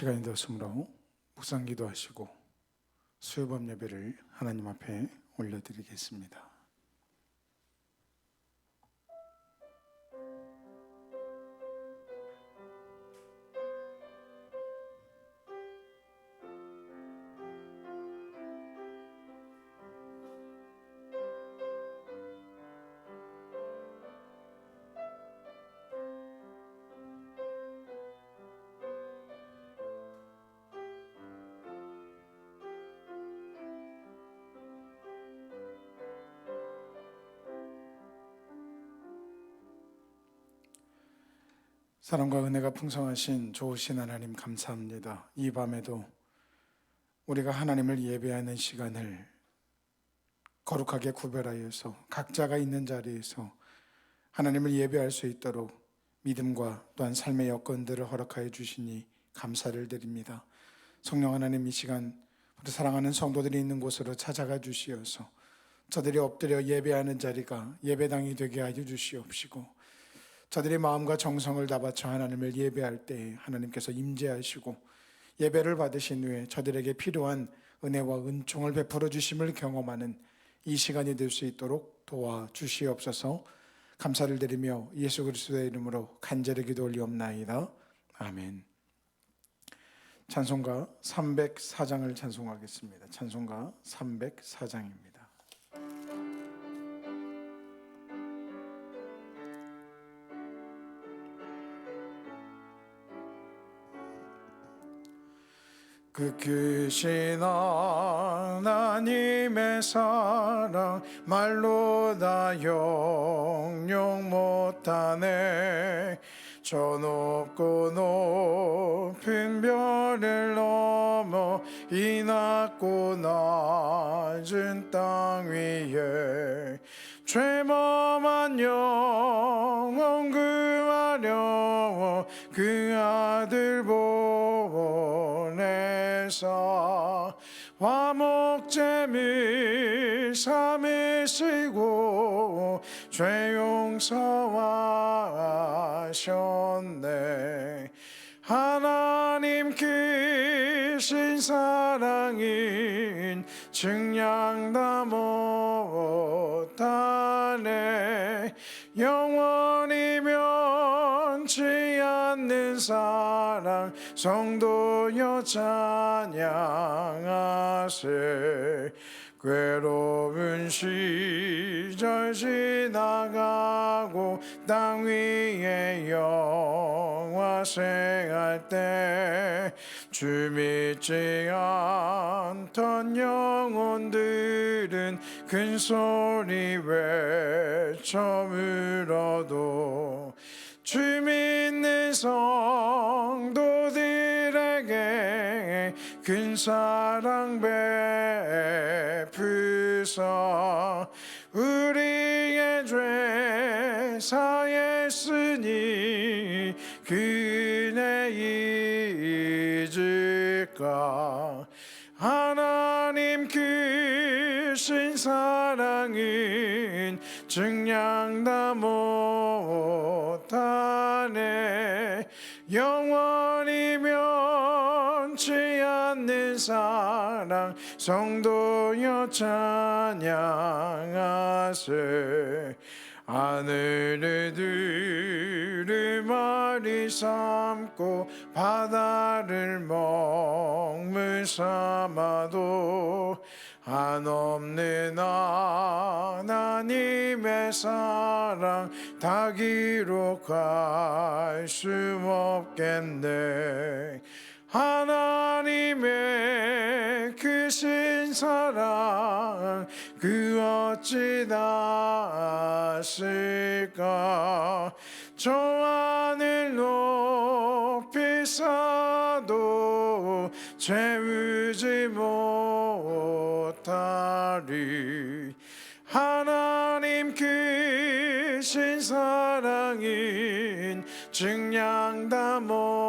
시간이 되었으므로 묵상 기도하시고 수요밤 예배를 하나님 앞에 올려드리겠습니다. 사랑과 은혜가 풍성하신 좋으신 하나님 감사합니다. 이 밤에도 우리가 하나님을 예배하는 시간을 거룩하게 구별하여서 각자가 있는 자리에서 하나님을 예배할 수 있도록 믿음과 또한 삶의 여건들을 허락하여 주시니 감사를 드립니다. 성령 하나님, 이 시간 우리 사랑하는 성도들이 있는 곳으로 찾아가 주시어서 저들이 엎드려 예배하는 자리가 예배당이 되게 하여 주시옵시고, 저들의 마음과 정성을 다 바쳐 하나님을 예배할 때 하나님께서 임재하시고 예배를 받으신 후에 저들에게 필요한 은혜와 은총을 베풀어 주심을 경험하는 이 시간이 될 수 있도록 도와주시옵소서. 감사를 드리며 예수 그리스도의 이름으로 간절히 기도 올리옵나이다. 아멘. 찬송가 304장을 찬송하겠습니다. 찬송가 304장입니다. 그 크신 하나님의 사랑 말로 다 영영 못하네. 저 높고 높은 별을 넘어 이 낮고 낮은 땅 위에 죄범한 영혼 구하려 그 아들 보내사 화목제물 삼으시고 죄 용서하셨네. 하나님 크신 사랑인 증량 다 못하네. 영원히 면치 않는 사랑 성도여 찬양하세. 괴로운 시절 지나가고 땅 위에 영화생할 때 주 믿지 않던 영혼들은 큰 소리 외쳐 울어도 주 믿는 성도들에게 큰 사랑 베푸사 우리의 죄 사했으니 그 은혜 잊을까. 하나님 크신 사랑은 증량 다 못하네. 영원히 면치 않는 사랑 성도여 찬양하세. 하늘을 두루마리 삼고 바다를 먹물 삼아도 한없는 하나님의 사랑 다 기록할 수 없겠네. 하나님의 크신 사랑 그 어찌 다 아실까. 저 하늘 높이 사도 채우지 못하리. 하나님 크신 사랑인 증량 다 못하네.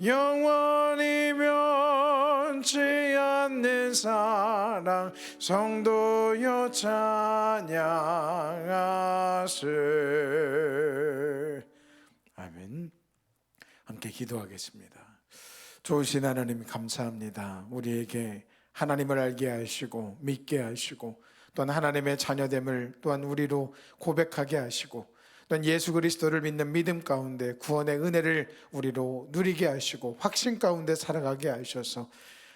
영원히 면치 않는 사랑 성도여 찬양하세. 아멘. 함께 기도하겠습니다. 좋으신 하나님 감사합니다. 우리에게 하나님을 알게 하시고 믿게 하시고 또한 하나님의 자녀됨을 또한 우리로 고백하게 하시고 또한 예수 그리스도를 믿는 믿음 가운데 구원의 은혜를 우리로 누리게 하시고 확신 가운데 살아가게 하셔서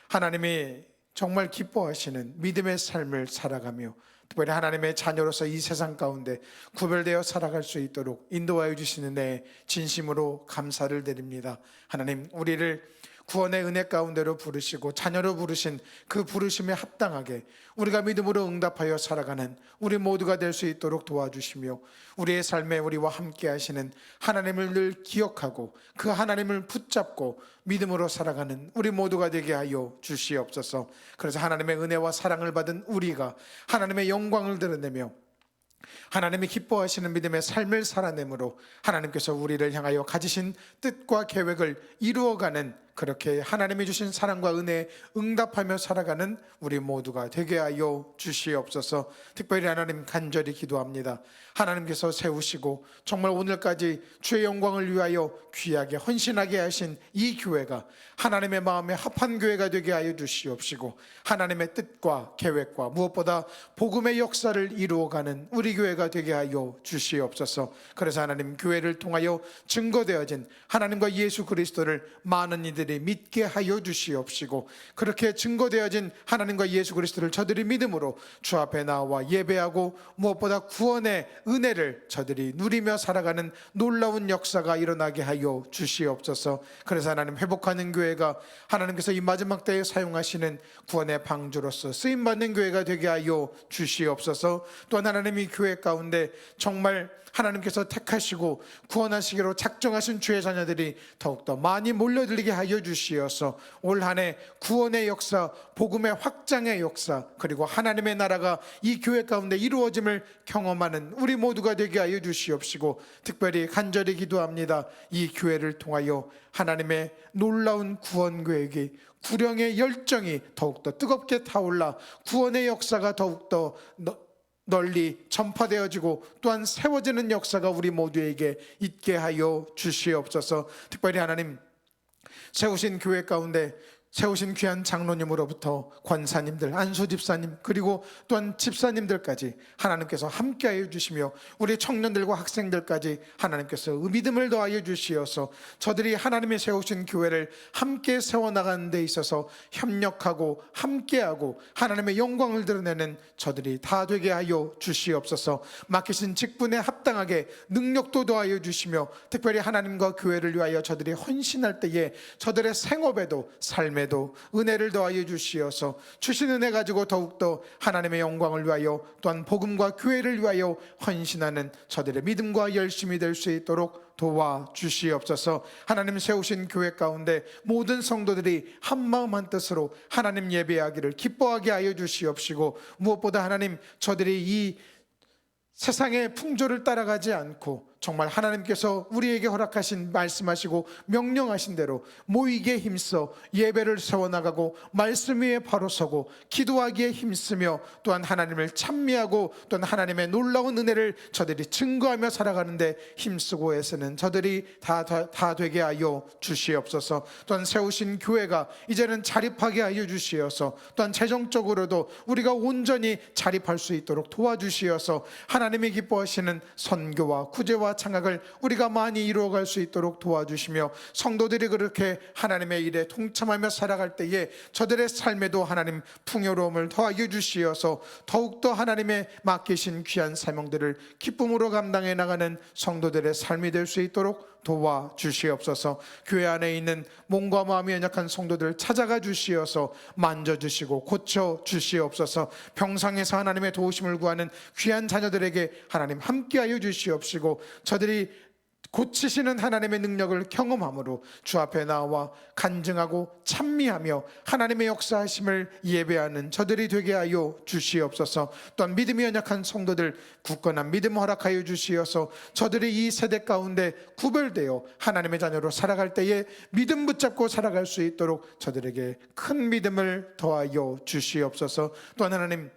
하나님이 정말 기뻐하시는 믿음의 삶을 살아가며 특별히 하나님의 자녀로서 이 세상 가운데 구별되어 살아갈 수 있도록 인도하여 주시는 데 진심으로 감사를 드립니다. 하나님, 우리를 구원의 은혜 가운데로 부르시고 자녀로 부르신 그 부르심에 합당하게 우리가 믿음으로 응답하여 살아가는 우리 모두가 될 수 있도록 도와주시며 우리의 삶에 우리와 함께 하시는 하나님을 늘 기억하고 그 하나님을 붙잡고 믿음으로 살아가는 우리 모두가 되게 하여 주시옵소서. 그래서 하나님의 은혜와 사랑을 받은 우리가 하나님의 영광을 드러내며 하나님이 기뻐하시는 믿음의 삶을 살아내므로 하나님께서 우리를 향하여 가지신 뜻과 계획을 이루어가는 그렇게 하나님이 주신 사랑과 은혜에 응답하며 살아가는 우리 모두가 되게 하여 주시옵소서. 특별히 하나님 간절히 기도합니다. 하나님께서 세우시고 정말 오늘까지 주의 영광을 위하여 귀하게 헌신하게 하신 이 교회가 하나님의 마음에 합한 교회가 되게 하여 주시옵시고 하나님의 뜻과 계획과 무엇보다 복음의 역사를 이루어가는 우리 교회가 되게 하여 주시옵소서. 그래서 하나님, 교회를 통하여 증거되어진 하나님과 예수 그리스도를 많은 이들이 믿게 하여 주시옵시고 그렇게 증거되어진 하나님과 예수 그리스도를 저들이 믿음으로 주 앞에 나와 예배하고 무엇보다 구원의 은혜를 저들이 누리며 살아가는 놀라운 역사가 일어나게 하여 주시옵소서. 그래서 하나님, 회복하는 교회가 하나님께서 이 마지막 때에 사용하시는 구원의 방주로서 쓰임받는 교회가 되게 하여 주시옵소서. 또한 하나님이 교회 가운데 정말 하나님께서 택하시고 구원하시기로 작정하신 주의 자녀들이 더욱더 많이 몰려들게 하여 주시어서 올 한 해 구원의 역사, 복음의 확장의 역사, 그리고 하나님의 나라가 이 교회 가운데 이루어짐을 경험하는 우리 모두가 되게 하여 주시옵시고 특별히 간절히 기도합니다. 이 교회를 통하여 하나님의 놀라운 구원 계획이 구령의 열정이 더욱더 뜨겁게 타올라 구원의 역사가 더욱더 널리 전파되어지고 또한 세워지는 역사가 우리 모두에게 있게 하여 주시옵소서. 특별히 하나님, 세우신 교회 가운데 세우신 귀한 장로님으로부터 권사님들, 안수 집사님, 그리고 또한 집사님들까지 하나님께서 함께하여 주시며 우리 청년들과 학생들까지 하나님께서 믿음을 더하여 주시어서 저들이 하나님이 세우신 교회를 함께 세워나가는 데 있어서 협력하고 함께하고 하나님의 영광을 드러내는 저들이 다 되게 하여 주시옵소서. 맡기신 직분에 합당하게 능력도 더하여 주시며 특별히 하나님과 교회를 위하여 저들이 헌신할 때에 저들의 생업에도 삶에 은혜를 더하여 주시어서 주신 은혜 가지고 더욱더 하나님의 영광을 위하여 또한 복음과 교회를 위하여 헌신하는 저들의 믿음과 열심이 될 수 있도록 도와주시옵소서. 하나님 세우신 교회 가운데 모든 성도들이 한마음 한뜻으로 하나님 예배하기를 기뻐하게 하여 주시옵시고 무엇보다 하나님, 저들이 이 세상의 풍조를 따라가지 않고 정말 하나님께서 우리에게 허락하신 말씀하시고 명령하신 대로 모이기에 힘써 예배를 세워나가고 말씀 위에 바로 서고 기도하기에 힘쓰며 또한 하나님을 찬미하고 또한 하나님의 놀라운 은혜를 저들이 증거하며 살아가는데 힘쓰고 애쓰는 저들이 다 되게 하여 주시옵소서. 또한 세우신 교회가 이제는 자립하게 하여 주시어서 또한 재정적으로도 우리가 온전히 자립할 수 있도록 도와주시어서 하나님이 기뻐하시는 선교와 구제와 창학을 우리가 많이 이루어갈 수 있도록 도와주시며 성도들이 그렇게 하나님의 일에 동참하며 살아갈 때에 저들의 삶에도 하나님 풍요로움을 더하여 주시어서 더욱더 하나님의 맡기신 귀한 사명들을 기쁨으로 감당해 나가는 성도들의 삶이 될 수 있도록 도와주시옵소서. 교회 안에 있는 몸과 마음이 연약한 성도들을 찾아가 주시어서 만져주시고 고쳐주시옵소서. 병상에서 하나님의 도우심을 구하는 귀한 자녀들에게 하나님 함께하여 주시옵시고 저들이 고치시는 하나님의 능력을 경험함으로 주 앞에 나와 간증하고 찬미하며 하나님의 역사하심을 예배하는 저들이 되게 하여 주시옵소서. 또한 믿음이 연약한 성도들 굳건한 믿음 허락하여 주시어서 저들이 이 세대 가운데 구별되어 하나님의 자녀로 살아갈 때에 믿음 붙잡고 살아갈 수 있도록 저들에게 큰 믿음을 더하여 주시옵소서. 또한 하나님,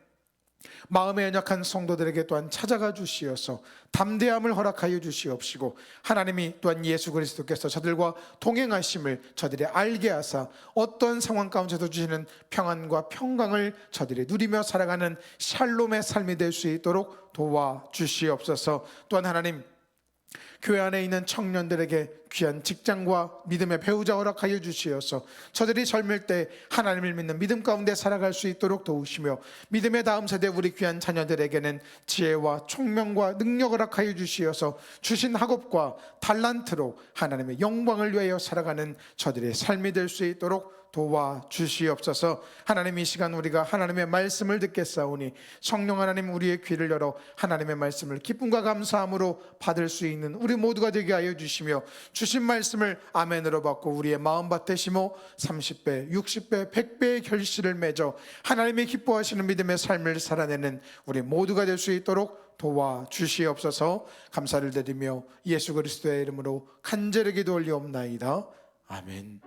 마음에 연약한 성도들에게 또한 찾아가 주시어서 담대함을 허락하여 주시옵시고, 하나님이 또한 예수 그리스도께서 저들과 동행하심을 저들이 알게 하사 어떤 상황 가운데서 주시는 평안과 평강을 저들이 누리며 살아가는 샬롬의 삶이 될 수 있도록 도와주시옵소서. 또한 하나님, 교회 안에 있는 청년들에게 귀한 직장과 믿음의 배우자 허락하여 주시어서 저들이 젊을 때 하나님을 믿는 믿음 가운데 살아갈 수 있도록 도우시며, 믿음의 다음 세대 우리 귀한 자녀들에게는 지혜와 총명과 능력을 허락하여 주시어서 주신 학업과 달란트로 하나님의 영광을 위하여 살아가는 저들의 삶이 될 수 있도록 도와주시옵소서. 하나님, 이 시간 우리가 하나님의 말씀을 듣겠사오니 성령 하나님, 우리의 귀를 열어 하나님의 말씀을 기쁨과 감사함으로 받을 수 있는 우리 모두가 되게 하여 주시며, 주신 말씀을 아멘으로 받고 우리의 마음밭에 심어 30배, 60배, 100배의 결실을 맺어 하나님이 기뻐하시는 믿음의 삶을 살아내는 우리 모두가 될 수 있도록 도와주시옵소서. 감사를 드리며 예수 그리스도의 이름으로 간절히 기도 올리옵나이다. 아멘.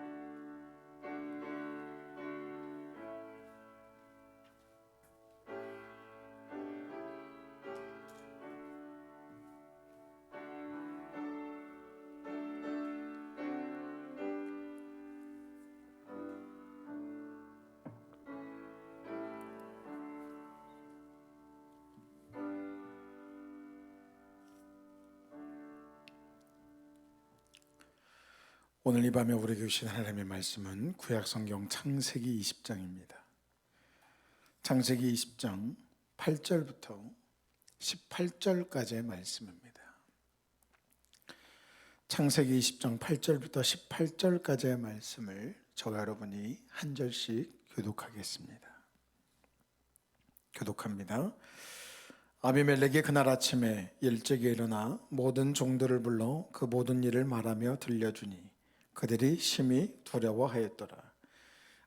오늘 이 밤에 우리에게 주신 하나님의 말씀은 구약성경 창세기 20장입니다. 창세기 20장 8절부터 18절까지의 말씀입니다. 창세기 20장 8절부터 18절까지의 말씀을 저와 여러분이 한 절씩 교독하겠습니다. 교독합니다. 아비멜렉이 그날 아침에 일찍이 일어나 모든 종들을 불러 그 모든 일을 말하며 들려주니 그들이 심히 두려워하였더라.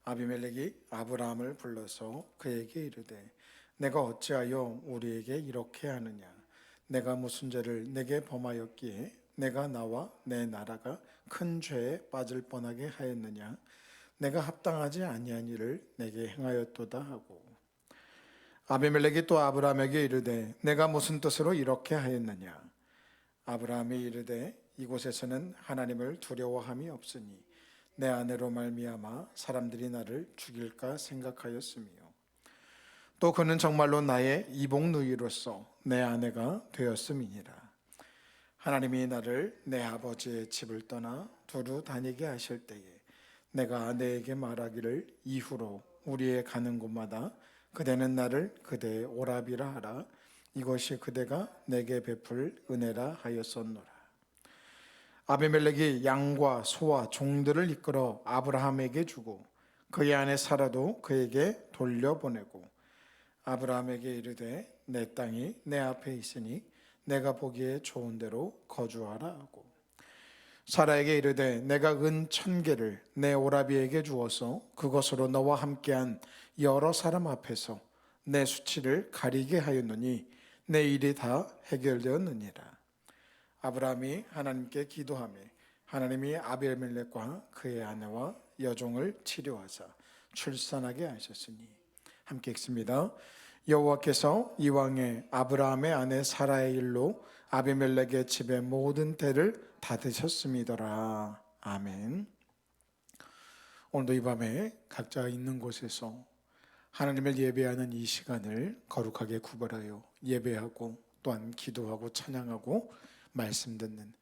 아비멜렉이 아브라함을 불러서 그에게 이르되, 내가 어찌하여 우리에게 이렇게 하느냐? 내가 무슨 죄를 내게 범하였기에 내가 나와 내 나라가 큰 죄에 빠질 뻔하게 하였느냐? 내가 합당하지 아니한 일을 내게 행하였도다 하고, 아비멜렉이 또 아브라함에게 이르되, 내가 무슨 뜻으로 이렇게 하였느냐? 아브라함이 이르되, 이곳에서는 하나님을 두려워함이 없으니 내 아내로 말미암아 사람들이 나를 죽일까 생각하였으며, 또 그는 정말로 나의 이복 누이로서 내 아내가 되었음이니라. 하나님이 나를 내 아버지의 집을 떠나 두루 다니게 하실 때에 내가 아내에게 말하기를, 이후로 우리의 가는 곳마다 그대는 나를 그대의 오라비라 하라. 이것이 그대가 내게 베풀 은혜라 하였었노라. 아비멜렉이 양과 소와 종들을 이끌어 아브라함에게 주고 그의 아내 사라도 그에게 돌려보내고, 아브라함에게 이르되, 내 땅이 내 앞에 있으니 내가 보기에 좋은 대로 거주하라 하고, 사라에게 이르되, 내가 은 1000개를 내 오라비에게 주어서 그것으로 너와 함께한 여러 사람 앞에서 내 수치를 가리게 하였노니 내 일이 다 해결되었느니라. 아브라함이 하나님께 기도하며 하나님이 아비멜렉과 그의 아내와 여종을 치료하사 출산하게 하셨으니. 함께 읽습니다. 여호와께서 이왕에 아브라함의 아내 사라의 일로 아비멜렉의 집의 모든 때를 다 드셨음이더라. 아멘. 오늘도 이 밤에 각자 있는 곳에서 하나님을 예배하는 이 시간을 거룩하게 구별하여 예배하고 또한 기도하고 찬양하고 말씀 듣는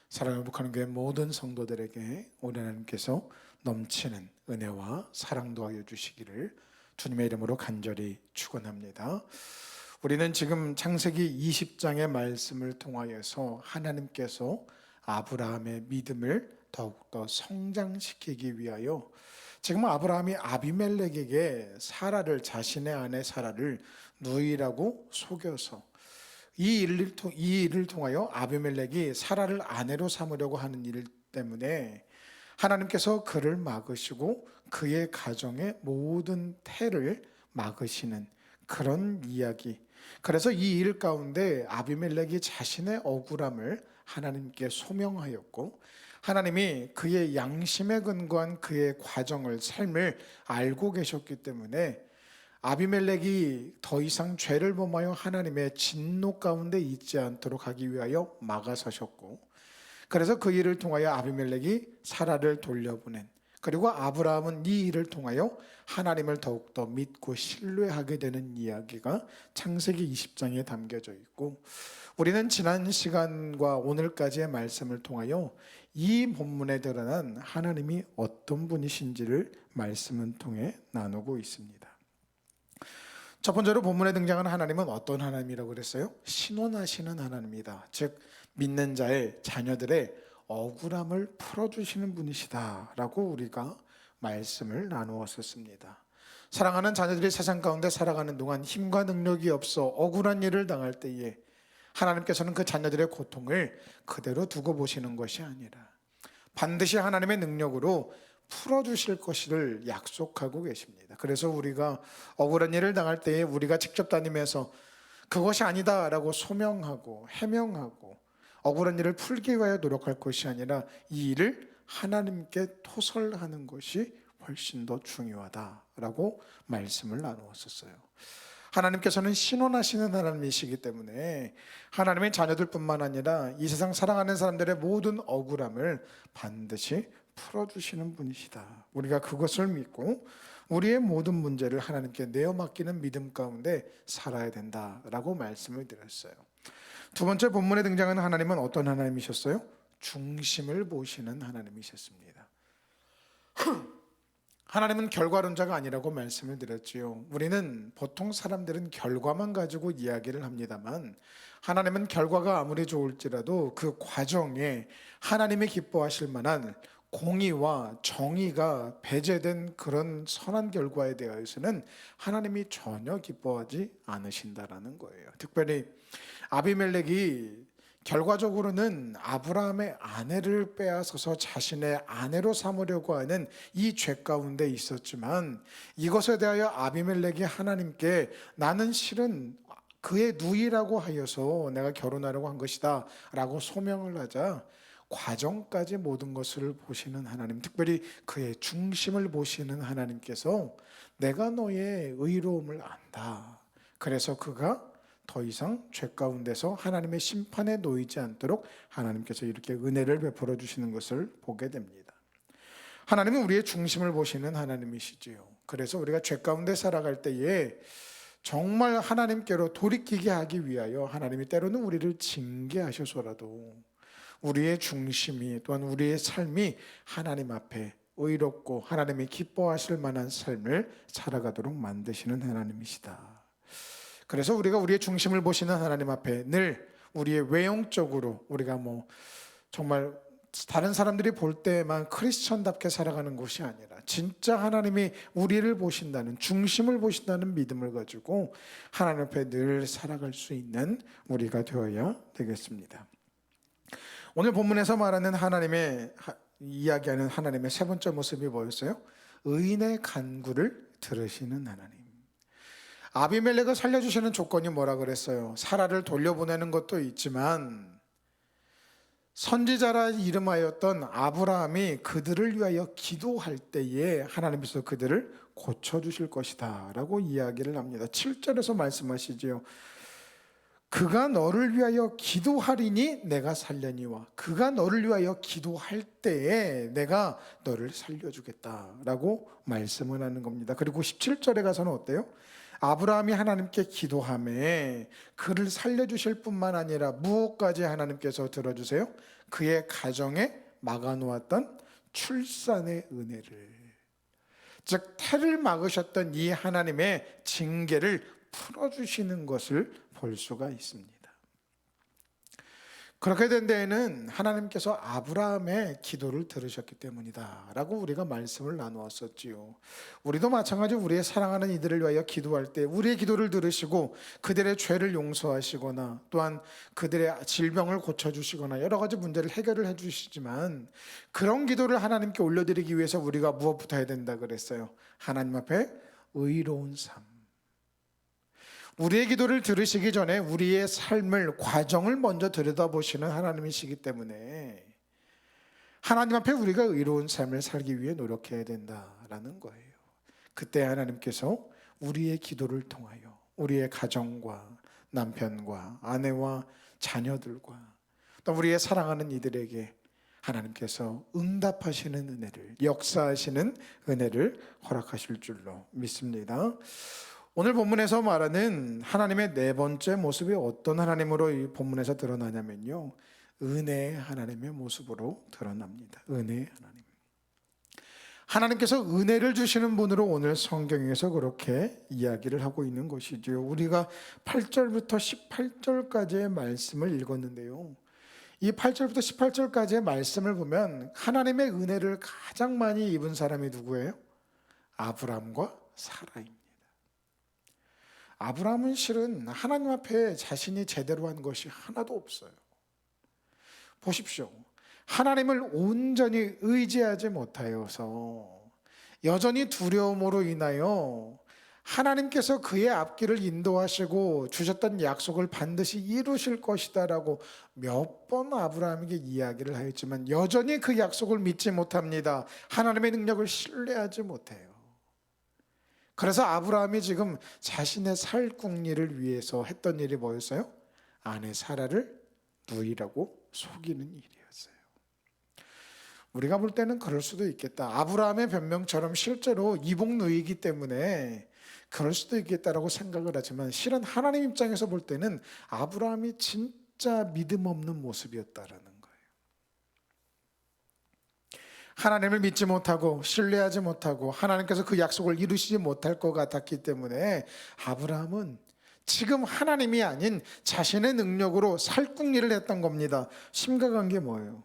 사랑을 회복하는 교회 모든 성도들에게 오늘 하나님께서 넘치는 은혜와 사랑 도하여 주시기를 주님의 이름으로 간절히 축원합니다. 우리는 지금 창세기 20장의 말씀을 통하여서 하나님께서 아브라함의 믿음을 더욱더 성장시키기 위하여 지금 아브라함이 아비멜렉에게 사라를, 자신의 아내 사라를 누이라고 속여서 이 일을 통하여 아비멜렉이 사라를 아내로 삼으려고 하는 일 때문에 하나님께서 그를 막으시고 그의 가정의 모든 태를 막으시는 그런 이야기. 그래서 이 일 가운데 아비멜렉이 자신의 억울함을 하나님께 소명하였고, 하나님이 그의 양심에 근거한 그의 과정을, 삶을 알고 계셨기 때문에 아비멜렉이 더 이상 죄를 범하여 하나님의 진노 가운데 있지 않도록 하기 위하여 막아서셨고, 그래서 그 일을 통하여 아비멜렉이 사라를 돌려보낸, 그리고 아브라함은 이 일을 통하여 하나님을 더욱더 믿고 신뢰하게 되는 이야기가 창세기 20장에 담겨져 있고, 우리는 지난 시간과 오늘까지의 말씀을 통하여 이 본문에 드러난 하나님이 어떤 분이신지를 말씀을 통해 나누고 있습니다. 첫 번째로 본문에 등장하는 하나님은 어떤 하나님이라고 그랬어요? 신원하시는 하나님이다. 즉 믿는 자의 자녀들의 억울함을 풀어주시는 분이시다라고 우리가 말씀을 나누었었습니다. 사랑하는 자녀들이 세상 가운데 살아가는 동안 힘과 능력이 없어 억울한 일을 당할 때에 하나님께서는 그 자녀들의 고통을 그대로 두고 보시는 것이 아니라 반드시 하나님의 능력으로 풀어주실 것을 약속하고 계십니다. 그래서 우리가 억울한 일을 당할 때에 우리가 직접 다니면서 그것이 아니다라고 소명하고 해명하고 억울한 일을 풀기 위하여 노력할 것이 아니라 이 일을 하나님께 토설하는 것이 훨씬 더 중요하다라고 말씀을 나누었었어요. 하나님께서는 신원하시는 하나님이시기 때문에 하나님의 자녀들뿐만 아니라 이 세상 살아가는 사람들의 모든 억울함을 반드시 풀어주시는 분이시다. 우리가 그것을 믿고 우리의 모든 문제를 하나님께 내어 맡기는 믿음 가운데 살아야 된다라고 말씀을 드렸어요. 두 번째 본문에 등장하는 하나님은 어떤 하나님이셨어요? 중심을 보시는 하나님이셨습니다. 하나님은 결과론자가 아니라고 말씀을 드렸지요. 우리는 보통 사람들은 결과만 가지고 이야기를 합니다만 하나님은 결과가 아무리 좋을지라도 그 과정에 하나님이 기뻐하실 만한 공의와 정의가 배제된 그런 선한 결과에 대해서는 하나님이 전혀 기뻐하지 않으신다라는 거예요. 특별히 아비멜렉이 결과적으로는 아브라함의 아내를 빼앗아서 자신의 아내로 삼으려고 하는 이 죄 가운데 있었지만, 이것에 대하여 아비멜렉이 하나님께 나는 실은 그의 누이라고 하여서 내가 결혼하려고 한 것이다 라고 소명을 하자 과정까지 모든 것을 보시는 하나님, 특별히 그의 중심을 보시는 하나님께서 내가 너의 의로움을 안다, 그래서 그가 더 이상 죄 가운데서 하나님의 심판에 놓이지 않도록 하나님께서 이렇게 은혜를 베풀어 주시는 것을 보게 됩니다. 하나님은 우리의 중심을 보시는 하나님이시지요. 그래서 우리가 죄 가운데 살아갈 때에 정말 하나님께로 돌이키게 하기 위하여 하나님이 때로는 우리를 징계하셔서라도 우리의 중심이, 또한 우리의 삶이 하나님 앞에 의롭고 하나님이 기뻐하실 만한 삶을 살아가도록 만드시는 하나님이시다. 그래서 우리가 우리의 중심을 보시는 하나님 앞에 늘 우리의 외형적으로 우리가 정말 다른 사람들이 볼 때만 크리스천답게 살아가는 것이 아니라 진짜 하나님이 우리를 보신다는, 중심을 보신다는 믿음을 가지고 하나님 앞에 늘 살아갈 수 있는 우리가 되어야 되겠습니다. 오늘 본문에서 말하는 이야기하는 하나님의 세 번째 모습이 뭐였어요? 의인의 간구를 들으시는 하나님. 아비멜렉을 살려주시는 조건이 뭐라 그랬어요? 사라를 돌려보내는 것도 있지만 선지자라 이름하였던 아브라함이 그들을 위하여 기도할 때에 하나님께서 그들을 고쳐주실 것이다 라고 이야기를 합니다. 7절에서 말씀하시지요. 그가 너를 위하여 기도하리니 내가 살려니와 그가 너를 위하여 기도할 때에 내가 너를 살려주겠다라고 말씀을 하는 겁니다. 그리고 17절에 가서는 어때요? 아브라함이 하나님께 기도하며 그를 살려주실 뿐만 아니라 무엇까지 하나님께서 들어주세요? 그의 가정에 막아놓았던 출산의 은혜를, 즉 태를 막으셨던 이 하나님의 징계를 풀어주시는 것을 볼 수가 있습니다. 그렇게 된 데에는 하나님께서 아브라함의 기도를 들으셨기 때문이다 라고 우리가 말씀을 나누었었지요. 우리도 마찬가지로 우리의 사랑하는 이들을 위하여 기도할 때 우리의 기도를 들으시고 그들의 죄를 용서하시거나 또한 그들의 질병을 고쳐주시거나 여러 가지 문제를 해결을 해주시지만, 그런 기도를 하나님께 올려드리기 위해서 우리가 무엇부터 해야 된다 그랬어요? 하나님 앞에 의로운 삶. 우리의 기도를 들으시기 전에 우리의 삶을, 과정을 먼저 들여다보시는 하나님이시기 때문에 하나님 앞에 우리가 의로운 삶을 살기 위해 노력해야 된다라는 거예요. 그때 하나님께서 우리의 기도를 통하여 우리의 가정과 남편과 아내와 자녀들과 또 우리의 사랑하는 이들에게 하나님께서 응답하시는 은혜를, 역사하시는 은혜를 허락하실 줄로 믿습니다. 오늘 본문에서 말하는 하나님의 네 번째 모습이 어떤 하나님으로 이 본문에서 드러나냐면요, 은혜의 하나님의 모습으로 드러납니다. 은혜의 하나님. 하나님께서 은혜를 주시는 분으로 오늘 성경에서 그렇게 이야기를 하고 있는 것이죠. 우리가 8절부터 18절까지의 말씀을 읽었는데요, 이 8절부터 18절까지의 말씀을 보면 하나님의 은혜를 가장 많이 입은 사람이 누구예요? 아브라함과 사라입니다. 아브라함은 실은 하나님 앞에 자신이 제대로 한 것이 하나도 없어요. 보십시오. 하나님을 온전히 의지하지 못하여서 여전히 두려움으로 인하여 하나님께서 그의 앞길을 인도하시고 주셨던 약속을 반드시 이루실 것이다라고 몇 번 아브라함에게 이야기를 하였지만 여전히 그 약속을 믿지 못합니다. 하나님의 능력을 신뢰하지 못해요. 그래서 아브라함이 지금 자신의 살궁리를 위해서 했던 일이 뭐였어요? 아내 사라를 누이라고 속이는 일이었어요. 우리가 볼 때는 그럴 수도 있겠다. 아브라함의 변명처럼 실제로 이복 누이기 때문에 그럴 수도 있겠다라고 생각을 하지만 실은 하나님 입장에서 볼 때는 아브라함이 진짜 믿음 없는 모습이었다라는 거예요. 하나님을 믿지 못하고 신뢰하지 못하고 하나님께서 그 약속을 이루시지 못할 것 같았기 때문에 아브라함은 지금 하나님이 아닌 자신의 능력으로 살궁리를 했던 겁니다. 심각한 게 뭐예요?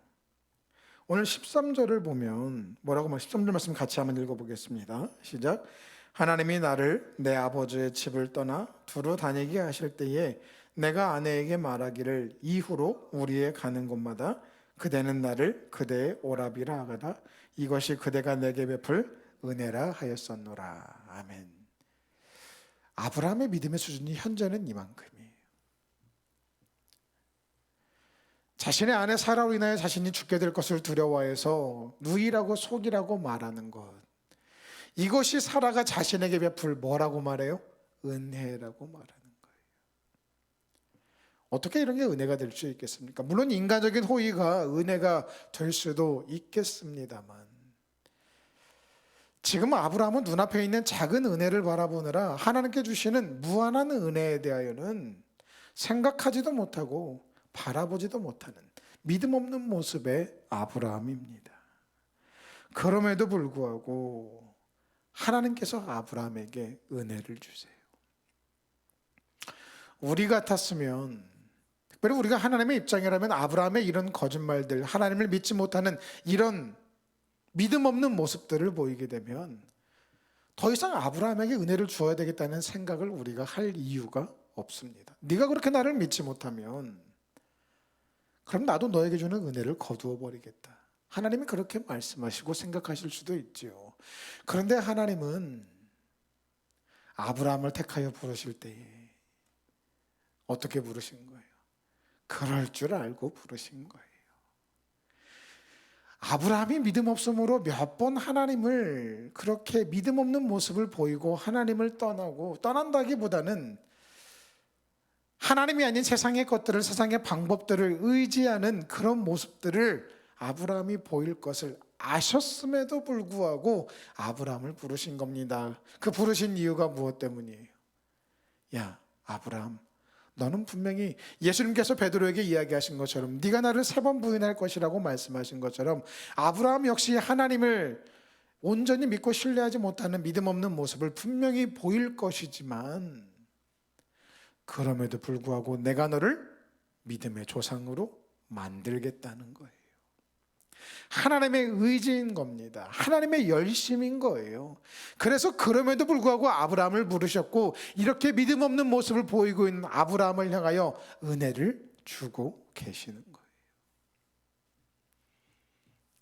오늘 13절을 보면 뭐라고 13절 말씀 같이 한번 읽어보겠습니다. 시작. 하나님이 나를 내 아버지의 집을 떠나 두루 다니게 하실 때에 내가 아내에게 말하기를 이후로 우리의 가는 곳마다 그대는 나를 그대의 오라비라 하거다. 이것이 그대가 내게 베풀 은혜라 하였었노라. 아멘. 아브라함의 믿음의 수준이 현재는 이만큼이에요. 자신의 아내 사라로 인하여 자신이 죽게 될 것을 두려워해서 누이라고 속이라고 말하는 것, 이것이 사라가 자신에게 베풀 뭐라고 말해요? 은혜라고 말하는 거예요. 어떻게 이런 게 은혜가 될 수 있겠습니까? 물론 인간적인 호의가 은혜가 될 수도 있겠습니다만 지금 아브라함은 눈앞에 있는 작은 은혜를 바라보느라 하나님께 주시는 무한한 은혜에 대하여는 생각하지도 못하고 바라보지도 못하는 믿음 없는 모습의 아브라함입니다. 그럼에도 불구하고 하나님께서 아브라함에게 은혜를 주세요. 우리 같았으면, 특별히 우리가 하나님의 입장이라면 아브라함의 이런 거짓말들, 하나님을 믿지 못하는 이런 믿음 없는 모습들을 보이게 되면 더 이상 아브라함에게 은혜를 주어야 되겠다는 생각을 우리가 할 이유가 없습니다. 네가 그렇게 나를 믿지 못하면 그럼 나도 너에게 주는 은혜를 거두어 버리겠다. 하나님이 그렇게 말씀하시고 생각하실 수도 있지요. 그런데 하나님은 아브라함을 택하여 부르실 때에 어떻게 부르신 거예요? 그럴 줄 알고 부르신 거예요. 아브라함이 믿음 없음으로 몇 번 하나님을 그렇게 믿음 없는 모습을 보이고 하나님을 떠난다기보다는 하나님이 아닌 세상의 것들을, 세상의 방법들을 의지하는 그런 모습들을 아브라함이 보일 것을 아셨음에도 불구하고 아브라함을 부르신 겁니다. 그 부르신 이유가 무엇 때문이에요? 야, 아브라함, 너는 분명히 예수님께서 베드로에게 이야기하신 것처럼 네가 나를 3번 부인할 것이라고 말씀하신 것처럼 아브라함 역시 하나님을 온전히 믿고 신뢰하지 못하는 믿음 없는 모습을 분명히 보일 것이지만 그럼에도 불구하고 내가 너를 믿음의 조상으로 만들겠다는 거예요. 하나님의 의지인 겁니다. 하나님의 열심인 거예요. 그래서 그럼에도 불구하고 아브라함을 부르셨고 이렇게 믿음 없는 모습을 보이고 있는 아브라함을 향하여 은혜를 주고 계시는 거예요.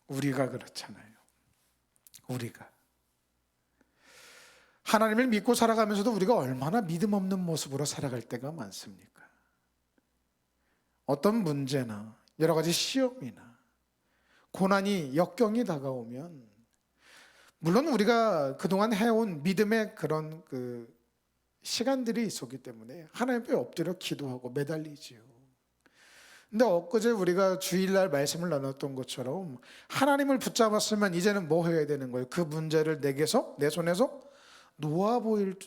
우리가 그렇잖아요. 우리가 하나님을 믿고 살아가면서도 우리가 얼마나 믿음 없는 모습으로 살아갈 때가 많습니까? 어떤 문제나 여러 가지 시험이나 고난이 역경이 다가오면 물론 우리가 그동안 해온 믿음의 그런 시간들이 있었기 때문에 하나님 앞에 엎드려 기도하고 매달리지요. 근데 엊그제 우리가 주일날 말씀을 나눴던 것처럼 하나님을 붙잡았으면 이제는 뭐 해야 되는 거예요? 그 문제를 내게서, 내 손에서 놀아버릴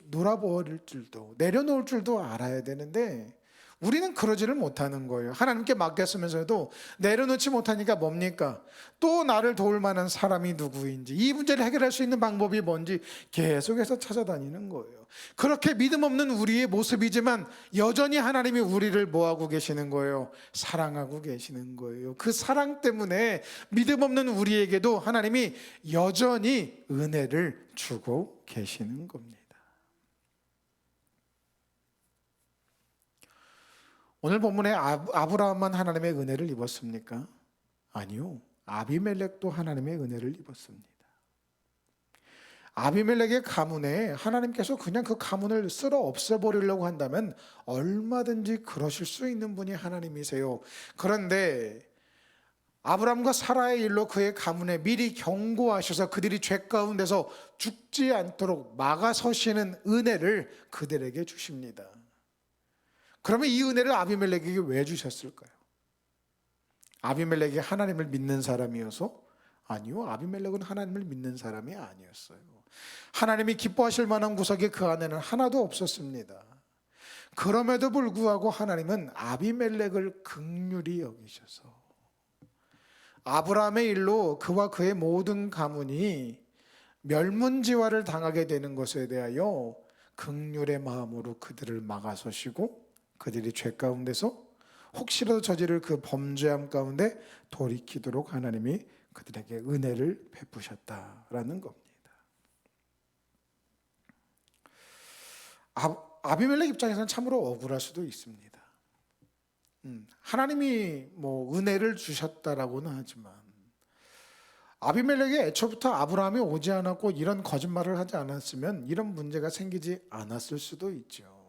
줄도, 내려놓을 줄도 알아야 되는데 우리는 그러지를 못하는 거예요. 하나님께 맡겼으면서도 내려놓지 못하니까 뭡니까? 또 나를 도울 만한 사람이 누구인지, 이 문제를 해결할 수 있는 방법이 뭔지 계속해서 찾아다니는 거예요. 그렇게 믿음 없는 우리의 모습이지만 여전히 하나님이 우리를 뭐하고 계시는 거예요? 사랑하고 계시는 거예요. 그 사랑 때문에 믿음 없는 우리에게도 하나님이 여전히 은혜를 주고 계시는 겁니다. 오늘 본문에 아브라함만 하나님의 은혜를 입었습니까? 아니요. 아비멜렉도 하나님의 은혜를 입었습니다. 아비멜렉의 가문에 하나님께서 그냥 그 가문을 쓸어 없애버리려고 한다면 얼마든지 그러실 수 있는 분이 하나님이세요. 그런데 아브라함과 사라의 일로 그의 가문에 미리 경고하셔서 그들이 죄 가운데서 죽지 않도록 막아서시는 은혜를 그들에게 주십니다. 그러면 이 은혜를 아비멜렉에게 왜 주셨을까요? 아비멜렉이 하나님을 믿는 사람이어서? 아니요, 아비멜렉은 하나님을 믿는 사람이 아니었어요. 하나님이 기뻐하실 만한 구석이 그 안에는 하나도 없었습니다. 그럼에도 불구하고 하나님은 아비멜렉을 긍휼히 여기셔서 아브라함의 일로 그와 그의 모든 가문이 멸문지화를 당하게 되는 것에 대하여 긍휼의 마음으로 그들을 막아서시고 그들이 죄 가운데서 혹시라도 저지를 그 범죄함 가운데 돌이키도록 하나님이 그들에게 은혜를 베푸셨다라는 겁니다. 아비멜렉 입장에서는 참으로 억울할 수도 있습니다. 하나님이 뭐 은혜를 주셨다라고는 하지만 아비멜렉이 애초부터 아브라함이 오지 않았고 이런 거짓말을 하지 않았으면 이런 문제가 생기지 않았을 수도 있죠.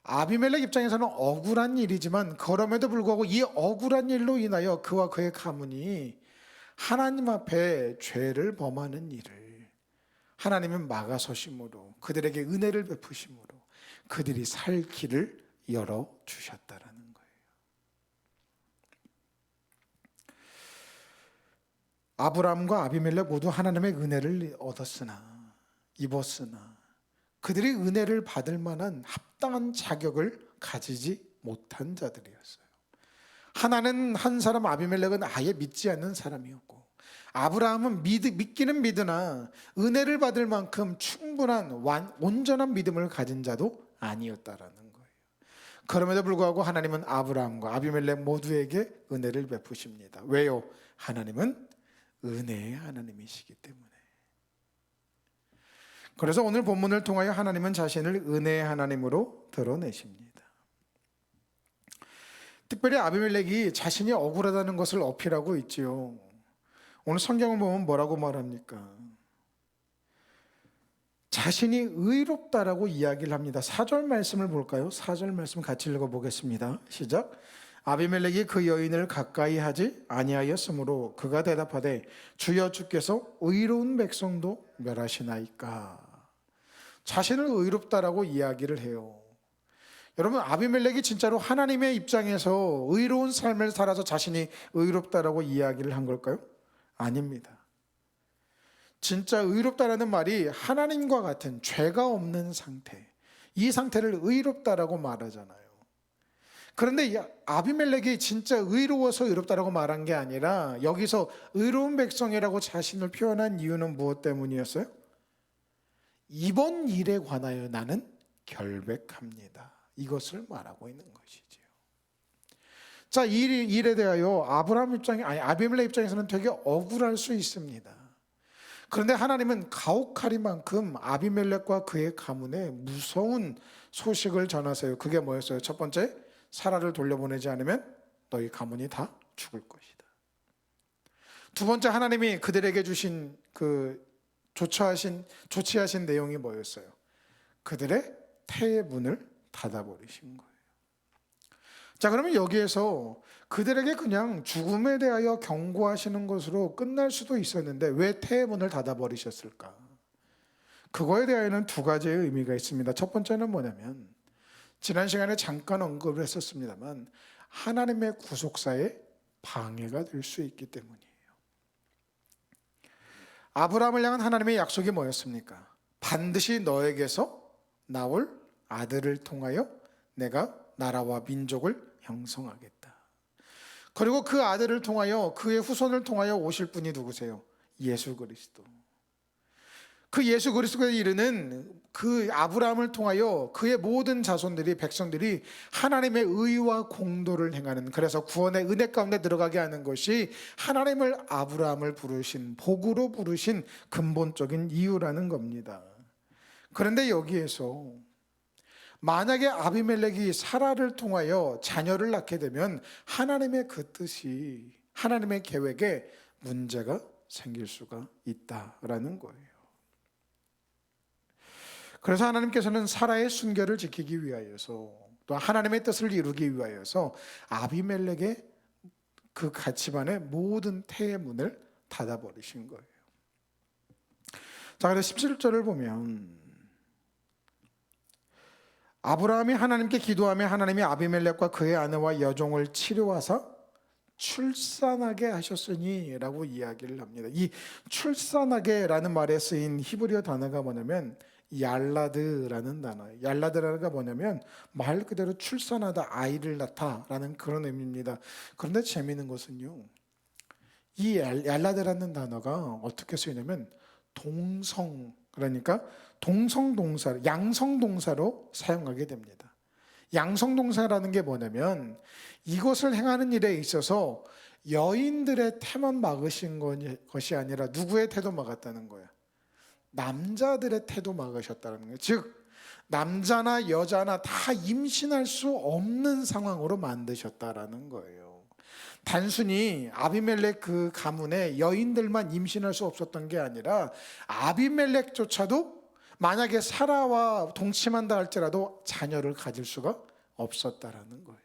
아비멜렉 입장에서는 억울한 일이지만 그럼에도 불구하고 이 억울한 일로 인하여 그와 그의 가문이 하나님 앞에 죄를 범하는 일을 하나님은 막아서심으로 그들에게 은혜를 베푸심으로 그들이 살 길을 열어주셨다라는 거예요. 아브라함과 아비멜렉 모두 하나님의 은혜를 얻었으나 입었으나 그들이 은혜를 받을 만한 합당한 자격을 가지지 못한 자들이었어요. 하나는 한 사람 아비멜렉은 아예 믿지 않는 사람이었고 아브라함은 믿기는 믿으나 은혜를 받을 만큼 충분한 온전한 믿음을 가진 자도 아니었다라는 거예요. 그럼에도 불구하고 하나님은 아브라함과 아비멜렉 모두에게 은혜를 베푸십니다. 왜요? 하나님은 은혜의 하나님이시기 때문에. 그래서 오늘 본문을 통하여 하나님은 자신을 은혜의 하나님으로 드러내십니다. 특별히 아비멜렉이 자신이 억울하다는 것을 어필하고 있지요. 오늘 성경을 보면 뭐라고 말합니까? 자신이 의롭다라고 이야기를 합니다. 4절 말씀을 볼까요? 4절 말씀 같이 읽어보겠습니다. 시작. 아비멜렉이 그 여인을 가까이 하지 아니하였으므로 그가 대답하되 주여 주께서 의로운 백성도 멸하시나이까. 자신을 의롭다라고 이야기를 해요. 여러분, 아비멜렉이 진짜로 하나님의 입장에서 의로운 삶을 살아서 자신이 의롭다라고 이야기를 한 걸까요? 아닙니다. 진짜 의롭다라는 말이 하나님과 같은 죄가 없는 상태, 이 상태를 의롭다라고 말하잖아요. 그런데 아비멜렉이 진짜 의로워서 의롭다라고 말한 게 아니라 여기서 의로운 백성이라고 자신을 표현한 이유는 무엇 때문이었어요? 이번 일에 관하여 나는 결백합니다. 이것을 말하고 있는 것이지요. 자, 이 일에 대하여 아비멜렉 입장에서는 되게 억울할 수 있습니다. 그런데 하나님은 가혹하리만큼 아비멜렉과 그의 가문에 무서운 소식을 전하세요. 그게 뭐였어요? 첫 번째, 사라를 돌려보내지 않으면 너희 가문이 다 죽을 것이다. 두 번째, 하나님이 그들에게 주신 그 조치하신 내용이 뭐였어요? 그들의 태의 문을 닫아버리신 거예요. 자, 그러면 여기에서 그들에게 그냥 죽음에 대하여 경고하시는 것으로 끝날 수도 있었는데 왜 태의 문을 닫아버리셨을까? 그거에 대하여는 두 가지의 의미가 있습니다. 첫 번째는 뭐냐면 지난 시간에 잠깐 언급을 했었습니다만 하나님의 구속사에 방해가 될 수 있기 때문이에요. 아브라함을 향한 하나님의 약속이 뭐였습니까? 반드시 너에게서 나올 아들을 통하여 내가 나라와 민족을 형성하겠다. 그리고 그 아들을 통하여, 그의 후손을 통하여 오실 분이 누구세요? 예수 그리스도. 그 예수 그리스도에 이르는 그 아브라함을 통하여 그의 모든 자손들이, 백성들이 하나님의 의와 공도를 행하는, 그래서 구원의 은혜 가운데 들어가게 하는 것이 하나님을, 아브라함을 부르신, 복으로 부르신 근본적인 이유라는 겁니다. 그런데 여기에서 만약에 아비멜렉이 사라를 통하여 자녀를 낳게 되면 하나님의 그 뜻이, 하나님의 계획에 문제가 생길 수가 있다라는 거예요. 그래서 하나님께서는 사라의 순결을 지키기 위하여서, 또 하나님의 뜻을 이루기 위하여서 아비멜렉의 그 가치반의 모든 태의 문을 닫아버리신 거예요. 자, 그래서 17절을 보면 아브라함이 하나님께 기도하며 하나님이 아비멜렉과 그의 아내와 여종을 치료하사 출산하게 하셨으니 라고 이야기를 합니다. 이 출산하게라는 말에 쓰인 히브리어 단어가 뭐냐면 얄라드라는 단어예요. 얄라드가 뭐냐면 말 그대로 출산하다, 아이를 낳다라는 그런 의미입니다. 그런데 재미있는 것은요, 이 얄라드라는 단어가 어떻게 쓰이냐면 동성, 그러니까 동성동사, 양성동사로 사용하게 됩니다. 양성동사라는 게 뭐냐면 이것을 행하는 일에 있어서 여인들의 태만 막으신 것이 아니라 누구의 태도 막았다는 거야? 남자들의 태도 막으셨다는 거예요. 즉 남자나 여자나 다 임신할 수 없는 상황으로 만드셨다라는 거예요. 단순히 아비멜렉 그 가문에 여인들만 임신할 수 없었던 게 아니라 아비멜렉조차도 만약에 사라와 동침한다 할지라도 자녀를 가질 수가 없었다라는 거예요.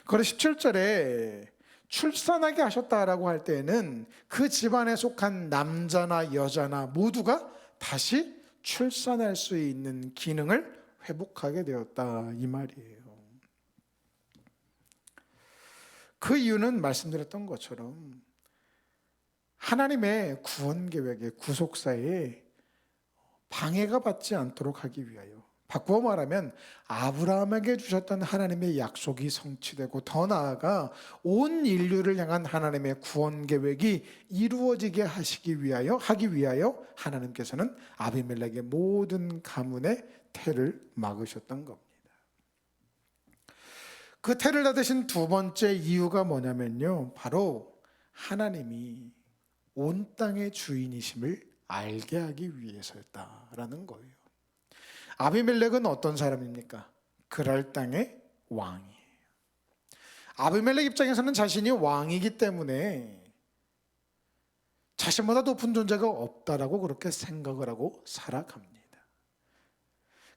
그래서 17절에 출산하게 하셨다라고 할 때에는 그 집안에 속한 남자나 여자나 모두가 다시 출산할 수 있는 기능을 회복하게 되었다, 이 말이에요. 그 이유는 말씀드렸던 것처럼 하나님의 구원 계획의 구속사에 방해가 받지 않도록 하기 위하여, 바꾸어 말하면 아브라함에게 주셨던 하나님의 약속이 성취되고 더 나아가 온 인류를 향한 하나님의 구원 계획이 이루어지게 하기 위하여 하나님께서는 아비멜렉의 모든 가문의 태를 막으셨던 겁니다. 그 태를 닫으신 두 번째 이유가 뭐냐면요, 바로 하나님이 온 땅의 주인이심을 알게 하기 위해서였다라는 거예요. 아비멜렉은 어떤 사람입니까? 그랄 땅의 왕이에요. 아비멜렉 입장에서는 자신이 왕이기 때문에 자신보다 높은 존재가 없다라고 그렇게 생각을 하고 살아갑니다.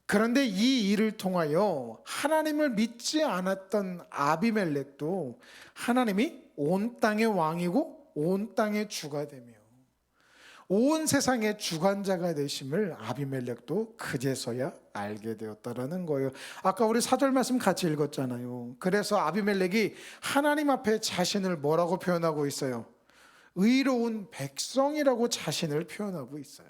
그런데 이 일을 통하여 하나님을 믿지 않았던 아비멜렉도 하나님이 온 땅의 왕이고 온 땅의 주가 되며 온 세상의 주관자가 되심을 아비멜렉도 그제서야 알게 되었다라는 거예요. 아까 우리 4절 말씀 같이 읽었잖아요. 그래서 아비멜렉이 하나님 앞에 자신을 뭐라고 표현하고 있어요? 의로운 백성이라고 자신을 표현하고 있어요.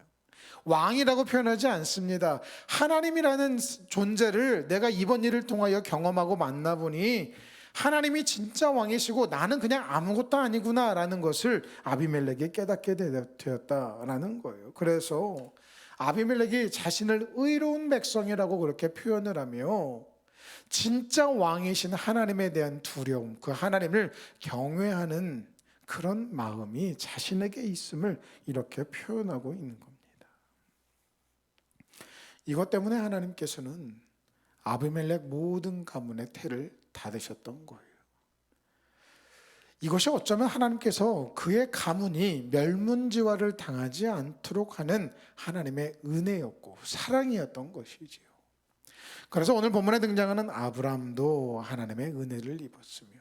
왕이라고 표현하지 않습니다. 하나님이라는 존재를 내가 이번 일을 통하여 경험하고 만나보니 하나님이 진짜 왕이시고 나는 그냥 아무것도 아니구나 라는 것을 아비멜렉이 깨닫게 되었다라는 거예요. 그래서 아비멜렉이 자신을 의로운 백성이라고 그렇게 표현을 하며 진짜 왕이신 하나님에 대한 두려움, 그 하나님을 경외하는 그런 마음이 자신에게 있음을 이렇게 표현하고 있는 겁니다. 이것 때문에 하나님께서는 아비멜렉 모든 가문의 태를 닫으셨던 거예요. 이것이 어쩌면 하나님께서 그의 가문이 멸문지화를 당하지 않도록 하는 하나님의 은혜였고 사랑이었던 것이지요. 그래서 오늘 본문에 등장하는 아브라함도 하나님의 은혜를 입었으며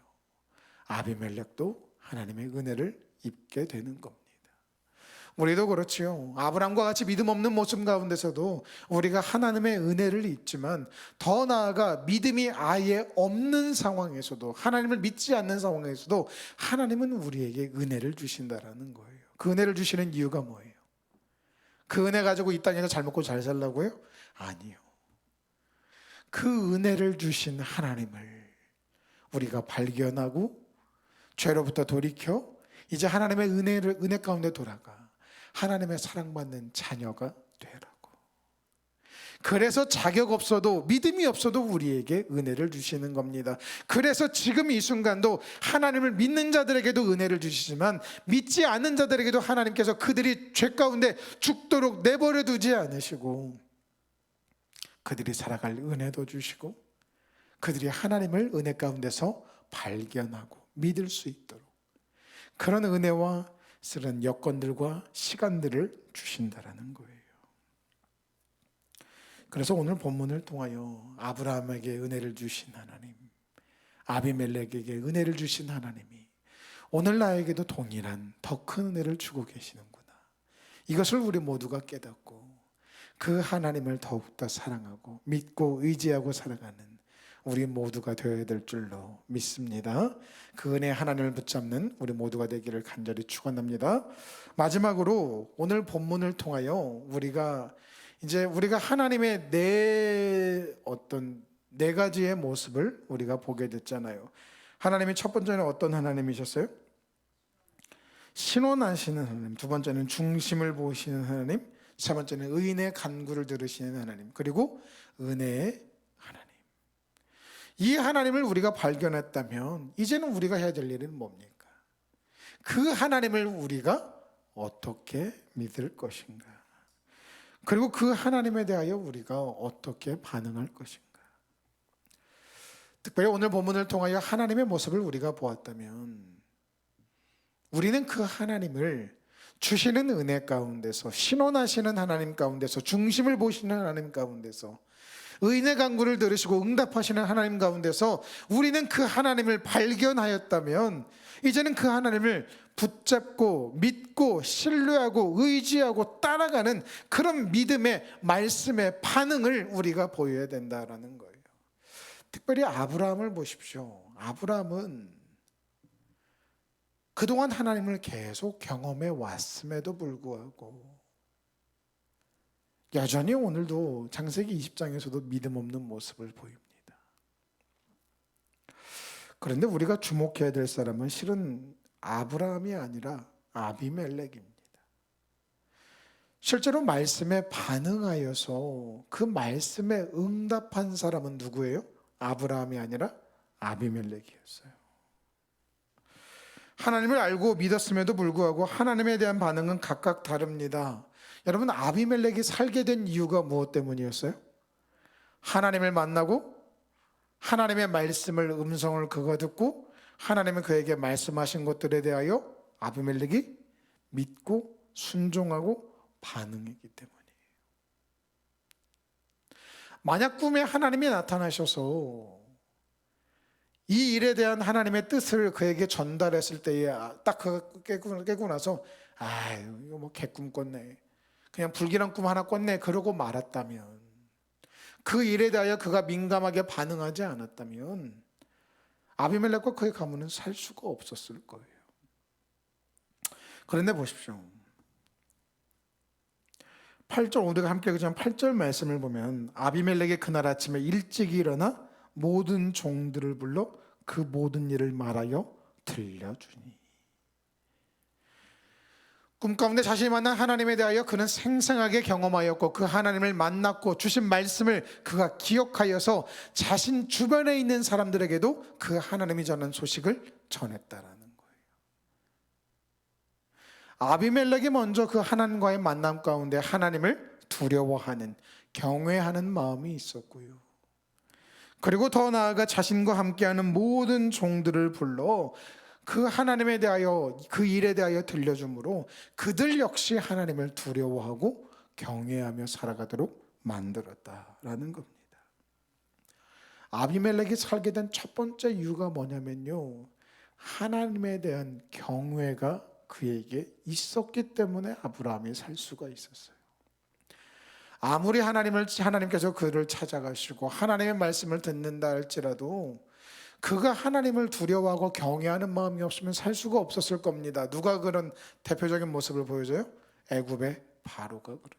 아비멜렉도 하나님의 은혜를 입게 되는 겁니다. 우리도 그렇지요. 아브라함과 같이 믿음 없는 모습 가운데서도 우리가 하나님의 은혜를 잊지만, 더 나아가 믿음이 아예 없는 상황에서도, 하나님을 믿지 않는 상황에서도 하나님은 우리에게 은혜를 주신다라는 거예요. 그 은혜를 주시는 이유가 뭐예요? 그 은혜 가지고 이 땅에서 잘 먹고 잘 살라고요? 아니요. 그 은혜를 주신 하나님을 우리가 발견하고 죄로부터 돌이켜 이제 하나님의 은혜 가운데 돌아가 하나님의 사랑받는 자녀가 되라고. 그래서 자격 없어도, 믿음이 없어도 우리에게 은혜를 주시는 겁니다. 그래서 지금 이 순간도 하나님을 믿는 자들에게도 은혜를 주시지만, 믿지 않는 자들에게도 하나님께서 그들이 죄 가운데 죽도록 내버려 두지 않으시고 그들이 살아갈 은혜도 주시고, 그들이 하나님을 은혜 가운데서 발견하고 믿을 수 있도록 그런 은혜와 그런 여건들과 시간들을 주신다라는 거예요. 그래서 오늘 본문을 통하여 아브라함에게 은혜를 주신 하나님, 아비멜렉에게 은혜를 주신 하나님이 오늘 나에게도 동일한 더 큰 은혜를 주고 계시는구나, 이것을 우리 모두가 깨닫고 그 하나님을 더욱더 사랑하고 믿고 의지하고 살아가는 우리 모두가 되어야 될 줄로 믿습니다. 그 은혜 하나님을 붙잡는 우리 모두가 되기를 간절히 축원합니다. 마지막으로 오늘 본문을 통하여 우리가 하나님의 네 가지의 모습을 우리가 보게 됐잖아요. 하나님이 첫 번째는 어떤 하나님이셨어요? 신원하시는 하나님. 두 번째는 중심을 보시는 하나님. 세 번째는 의인의 간구를 들으시는 하나님. 그리고 은혜의 하나님. 이 하나님을 우리가 발견했다면 이제는 우리가 해야 될 일은 뭡니까? 그 하나님을 우리가 어떻게 믿을 것인가? 그리고 그 하나님에 대하여 우리가 어떻게 반응할 것인가? 특별히 오늘 본문을 통하여 하나님의 모습을 우리가 보았다면, 우리는 그 하나님을 주시는 은혜 가운데서, 신원하시는 하나님 가운데서, 중심을 보시는 하나님 가운데서, 의인의 간구를 들으시고 응답하시는 하나님 가운데서 우리는 그 하나님을 발견하였다면, 이제는 그 하나님을 붙잡고 믿고 신뢰하고 의지하고 따라가는 그런 믿음의 말씀의 반응을 우리가 보여야 된다라는 거예요. 특별히 아브라함을 보십시오. 아브라함은 그동안 하나님을 계속 경험해 왔음에도 불구하고 여전히 오늘도 창세기 20장에서도 믿음 없는 모습을 보입니다. 그런데 우리가 주목해야 될 사람은 실은 아브라함이 아니라 아비멜렉입니다. 실제로 말씀에 반응하여서 그 말씀에 응답한 사람은 누구예요? 아브라함이 아니라 아비멜렉이었어요. 하나님을 알고 믿었음에도 불구하고 하나님에 대한 반응은 각각 다릅니다. 여러분, 아비멜렉이 살게 된 이유가 무엇 때문이었어요? 하나님을 만나고 하나님의 말씀을, 음성을 그가 듣고 하나님은 그에게 말씀하신 것들에 대하여 아비멜렉이 믿고 순종하고 반응했기 때문이에요. 만약 꿈에 하나님이 나타나셔서 이 일에 대한 하나님의 뜻을 그에게 전달했을 때에 딱 깨고 나서 이거 뭐 개꿈 꿨네, 그냥 불길한 꿈 하나 꿨네, 그러고 말았다면, 그 일에 대하여 그가 민감하게 반응하지 않았다면 아비멜렉과 그의 가문은 살 수가 없었을 거예요. 그런데 보십시오. 8절, 우리가 함께 읽지만 8절 말씀을 보면, 아비멜렉이 그날 아침에 일찍 일어나 모든 종들을 불러 그 모든 일을 말하여 들려주니. 꿈 가운데 자신이 만난 하나님에 대하여 그는 생생하게 경험하였고, 그 하나님을 만났고 주신 말씀을 그가 기억하여서 자신 주변에 있는 사람들에게도 그 하나님이 전한 소식을 전했다라는 거예요. 아비멜렉이 먼저 그 하나님과의 만남 가운데 하나님을 두려워하는, 경외하는 마음이 있었고요. 그리고 더 나아가 자신과 함께하는 모든 종들을 불러 그 하나님에 대하여, 그 일에 대하여 들려주므로 그들 역시 하나님을 두려워하고 경외하며 살아가도록 만들었다라는 겁니다. 아비멜렉이 살게 된 첫 번째 이유가 뭐냐면요, 하나님에 대한 경외가 그에게 있었기 때문에 아브라함이 살 수가 있었어요. 아무리 하나님께서 그를 찾아가시고 하나님의 말씀을 듣는다 할지라도 그가 하나님을 두려워하고 경외하는 마음이 없으면 살 수가 없었을 겁니다. 누가 그런 대표적인 모습을 보여줘요? 애굽의 바로가 그렇죠.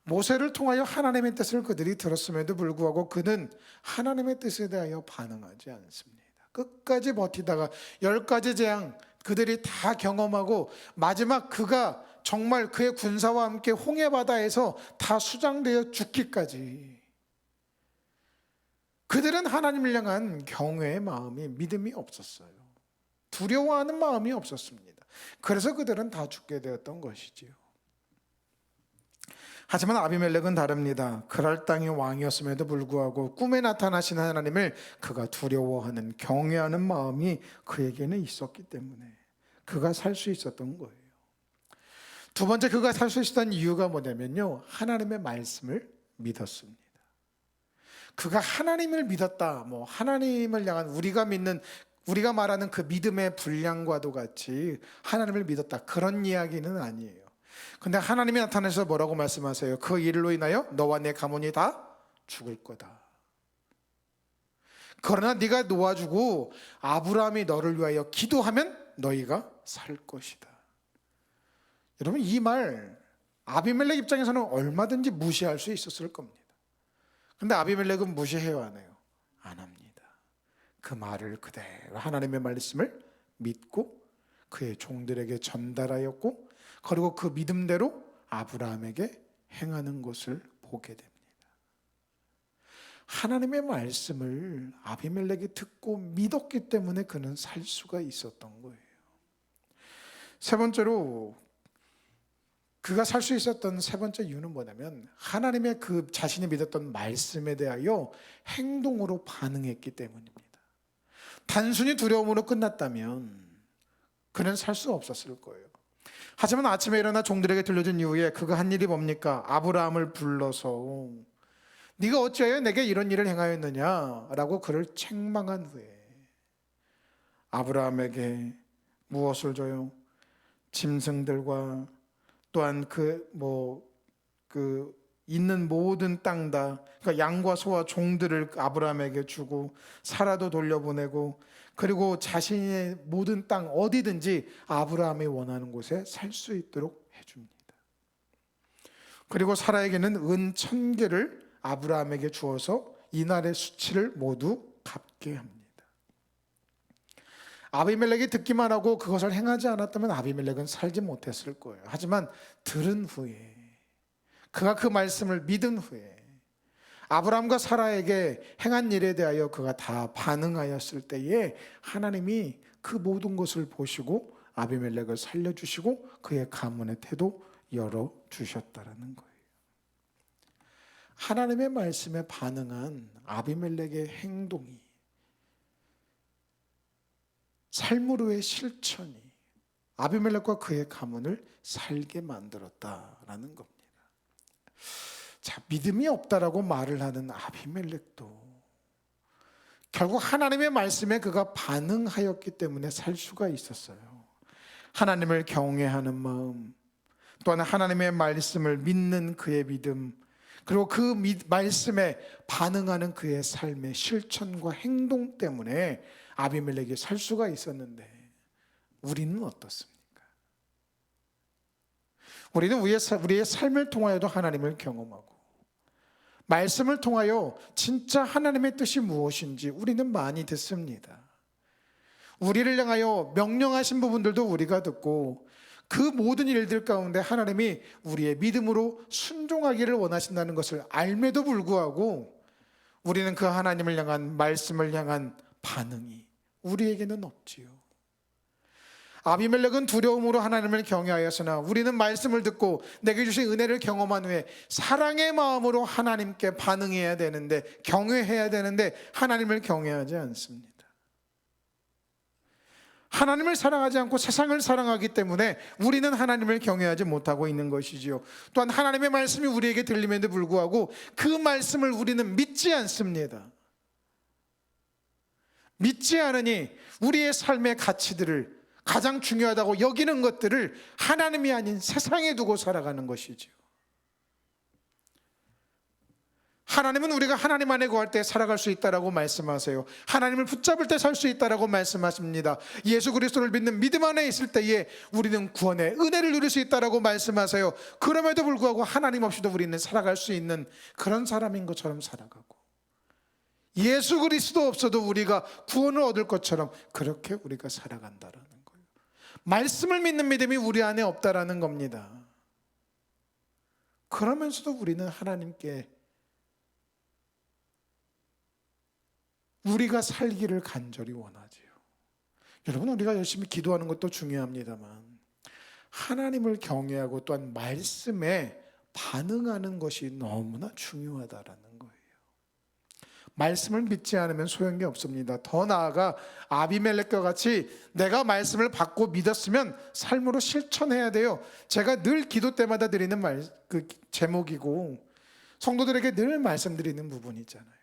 모세를 통하여 하나님의 뜻을 그들이 들었음에도 불구하고 그는 하나님의 뜻에 대하여 반응하지 않습니다. 끝까지 버티다가 10가지 재앙 그들이 다 경험하고 마지막 그가 정말 그의 군사와 함께 홍해바다에서 다 수장되어 죽기까지 그들은 하나님을 향한 경외의 마음이, 믿음이 없었어요. 두려워하는 마음이 없었습니다. 그래서 그들은 다 죽게 되었던 것이지요. 하지만 아비멜렉은 다릅니다. 그랄 땅의 왕이었음에도 불구하고 꿈에 나타나신 하나님을 그가 두려워하는, 경외하는 마음이 그에게는 있었기 때문에 그가 살 수 있었던 거예요. 두 번째, 그가 살 수 있었던 이유가 뭐냐면요, 하나님의 말씀을 믿었습니다. 그가 하나님을 믿었다, 하나님을 향한 우리가 말하는 그 믿음의 분량과도 같이 하나님을 믿었다, 그런 이야기는 아니에요. 근데 하나님이 나타나셔서 뭐라고 말씀하세요? 그 일로 인하여 너와 내 가문이 다 죽을 거다. 그러나 네가 놓아주고 아브라함이 너를 위하여 기도하면 너희가 살 것이다. 여러분, 이 말 아비멜렉 입장에서는 얼마든지 무시할 수 있었을 겁니다. 근데 아비멜렉은 무시해요, 안 해요? 안 합니다. 그 말을 그대로 하나님의 말씀을 믿고 그의 종들에게 전달하였고, 그리고 그 믿음대로 아브라함에게 행하는 것을 보게 됩니다. 하나님의 말씀을 아비멜렉이 듣고 믿었기 때문에 그는 살 수가 있었던 거예요. 세 번째로 그가 살 수 있었던 세 번째 이유는 뭐냐면 하나님의 그 자신이 믿었던 말씀에 대하여 행동으로 반응했기 때문입니다. 단순히 두려움으로 끝났다면 그는 살 수 없었을 거예요. 하지만 아침에 일어나 종들에게 들려준 이후에 그가 한 일이 뭡니까? 아브라함을 불러서 네가 어찌하여 내게 이런 일을 행하였느냐라고 그를 책망한 후에 아브라함에게 무엇을 줘요? 짐승들과 또한 있는 모든 땅 다, 그러니까 양과 소와 종들을 아브라함에게 주고 사라도 돌려보내고, 그리고 자신의 모든 땅 어디든지 아브라함이 원하는 곳에 살 수 있도록 해줍니다. 그리고 사라에게는 은 1000개를 아브라함에게 주어서 이날의 수치를 모두 갚게 합니다. 아비멜렉이 듣기만 하고 그것을 행하지 않았다면 아비멜렉은 살지 못했을 거예요. 하지만 들은 후에, 그가 그 말씀을 믿은 후에 아브라함과 사라에게 행한 일에 대하여 그가 다 반응하였을 때에 하나님이 그 모든 것을 보시고 아비멜렉을 살려주시고 그의 가문의 태도 열어주셨다라는 거예요. 하나님의 말씀에 반응한 아비멜렉의 행동이, 삶으로의 실천이 아비멜렉과 그의 가문을 살게 만들었다라는 겁니다. 자, 믿음이 없다라고 말을 하는 아비멜렉도 결국 하나님의 말씀에 그가 반응하였기 때문에 살 수가 있었어요. 하나님을 경외하는 마음, 또한 하나님의 말씀을 믿는 그의 믿음, 그리고 그 말씀에 반응하는 그의 삶의 실천과 행동 때문에 아비멜렉이 살 수가 있었는데 우리는 어떻습니까? 우리는 우리의 삶을 통하여도 하나님을 경험하고 말씀을 통하여 진짜 하나님의 뜻이 무엇인지 우리는 많이 듣습니다. 우리를 향하여 명령하신 부분들도 우리가 듣고 그 모든 일들 가운데 하나님이 우리의 믿음으로 순종하기를 원하신다는 것을 알매도 불구하고 우리는 그 하나님을 향한 말씀을 향한 반응이 우리에게는 없지요. 아비멜렉은 두려움으로 하나님을 경외하였으나 우리는 말씀을 듣고 내게 주신 은혜를 경험한 후에 사랑의 마음으로 하나님께 반응해야 되는데, 경외해야 되는데 하나님을 경외하지 않습니다. 하나님을 사랑하지 않고 세상을 사랑하기 때문에 우리는 하나님을 경외하지 못하고 있는 것이지요. 또한 하나님의 말씀이 우리에게 들림에도 불구하고 그 말씀을 우리는 믿지 않습니다. 믿지 않으니 우리의 삶의 가치들을, 가장 중요하다고 여기는 것들을 하나님이 아닌 세상에 두고 살아가는 것이죠. 하나님은 우리가 하나님 안에 거할 때 살아갈 수 있다라고 말씀하세요. 하나님을 붙잡을 때 살 수 있다라고 말씀하십니다. 예수 그리스도를 믿는 믿음 안에 있을 때에 우리는 구원의 은혜를 누릴 수 있다라고 말씀하세요. 그럼에도 불구하고 하나님 없이도 우리는 살아갈 수 있는 그런 사람인 것처럼 살아가고, 예수 그리스도 없어도 우리가 구원을 얻을 것처럼 그렇게 우리가 살아간다라는 거예요. 말씀을 믿는 믿음이 우리 안에 없다라는 겁니다. 그러면서도 우리는 하나님께 우리가 살기를 간절히 원하지요. 여러분, 우리가 열심히 기도하는 것도 중요합니다만 하나님을 경외하고 또한 말씀에 반응하는 것이 너무나 중요하다라는 거예요. 말씀을 믿지 않으면 소용이 없습니다. 더 나아가 아비멜렉과 같이 내가 말씀을 받고 믿었으면 삶으로 실천해야 돼요. 제가 늘 기도 때마다 드리는 그 제목이고 성도들에게 늘 말씀드리는 부분이잖아요.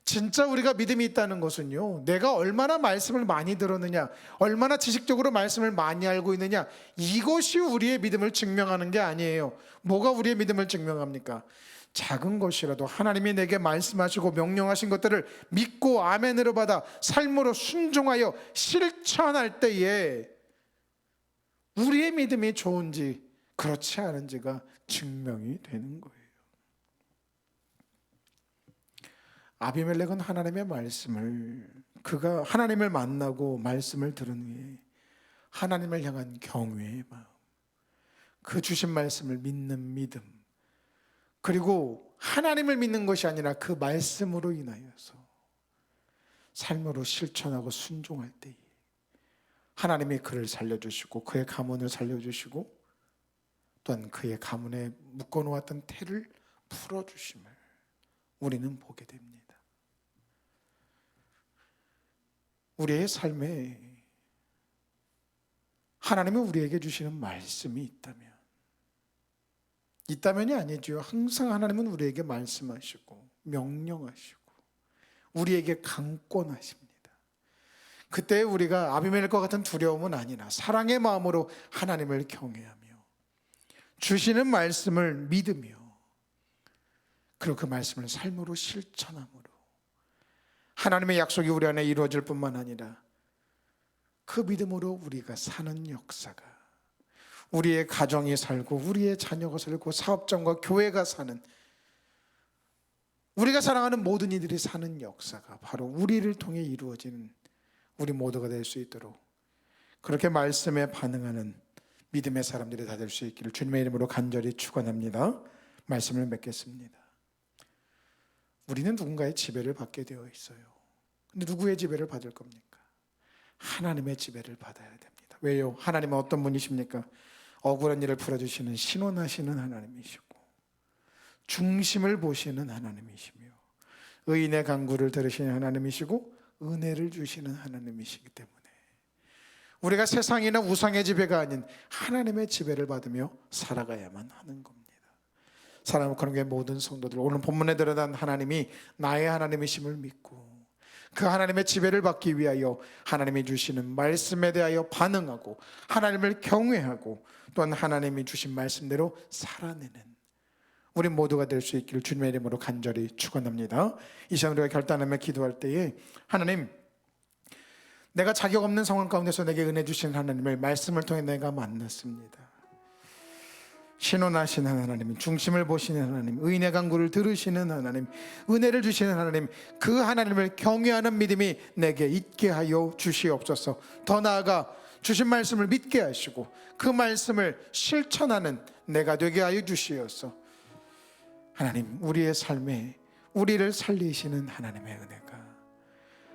진짜 우리가 믿음이 있다는 것은요, 내가 얼마나 말씀을 많이 들었느냐, 얼마나 지식적으로 말씀을 많이 알고 있느냐, 이것이 우리의 믿음을 증명하는 게 아니에요. 뭐가 우리의 믿음을 증명합니까? 작은 것이라도 하나님이 내게 말씀하시고 명령하신 것들을 믿고 아멘으로 받아 삶으로 순종하여 실천할 때에 우리의 믿음이 좋은지 그렇지 않은지가 증명이 되는 거예요. 아비멜렉은 하나님의 말씀을, 그가 하나님을 만나고 말씀을 들은 후에 하나님을 향한 경외의 마음, 그 주신 말씀을 믿는 믿음, 그리고 하나님을 믿는 것이 아니라 그 말씀으로 인하여서 삶으로 실천하고 순종할 때에 하나님이 그를 살려주시고 그의 가문을 살려주시고 또한 그의 가문에 묶어놓았던 태를 풀어주심을 우리는 보게 됩니다. 우리의 삶에 하나님이 우리에게 주시는 말씀이 있다면이 아니죠. 항상 하나님은 우리에게 말씀하시고 명령하시고 우리에게 강권하십니다. 그때 우리가 아비멜렉과 같은 두려움은 아니라 사랑의 마음으로 하나님을 경외하며 주시는 말씀을 믿으며 그리고 그 말씀을 삶으로 실천함으로 하나님의 약속이 우리 안에 이루어질 뿐만 아니라 그 믿음으로 우리가 사는 역사가, 우리의 가정이 살고 우리의 자녀가 살고 사업장과 교회가 사는, 우리가 사랑하는 모든 이들이 사는 역사가 바로 우리를 통해 이루어지는 우리 모두가 될 수 있도록 그렇게 말씀에 반응하는 믿음의 사람들이 다 될 수 있기를 주님의 이름으로 간절히 축원합니다. 말씀을 맺겠습니다. 우리는 누군가의 지배를 받게 되어 있어요. 근데 누구의 지배를 받을 겁니까? 하나님의 지배를 받아야 됩니다. 왜요? 하나님은 어떤 분이십니까? 억울한 일을 풀어주시는 신원하시는 하나님이시고 중심을 보시는 하나님이시며 의인의 간구를 들으시는 하나님이시고 은혜를 주시는 하나님이시기 때문에 우리가 세상이나 우상의 지배가 아닌 하나님의 지배를 받으며 살아가야만 하는 겁니다. 사랑하는 그런 게 모든 성도들, 오늘 본문에 드러난 하나님이 나의 하나님이심을 믿고 그 하나님의 지배를 받기 위하여 하나님이 주시는 말씀에 대하여 반응하고 하나님을 경외하고 또한 하나님이 주신 말씀대로 살아내는 우리 모두가 될 수 있기를 주님의 이름으로 간절히 축원합니다. 이 시간 우리가 결단하며 기도할 때에 하나님, 내가 자격 없는 상황 가운데서 내게 은혜 주신 하나님을 말씀을 통해 내가 만났습니다. 신원하시는 하나님, 중심을 보시는 하나님, 의인의 간구를 들으시는 하나님, 은혜를 주시는 하나님, 그 하나님을 경외하는 믿음이 내게 있게 하여 주시옵소서. 더 나아가 주신 말씀을 믿게 하시고 그 말씀을 실천하는 내가 되게 하여 주시옵소서. 하나님, 우리의 삶에 우리를 살리시는 하나님의 은혜가,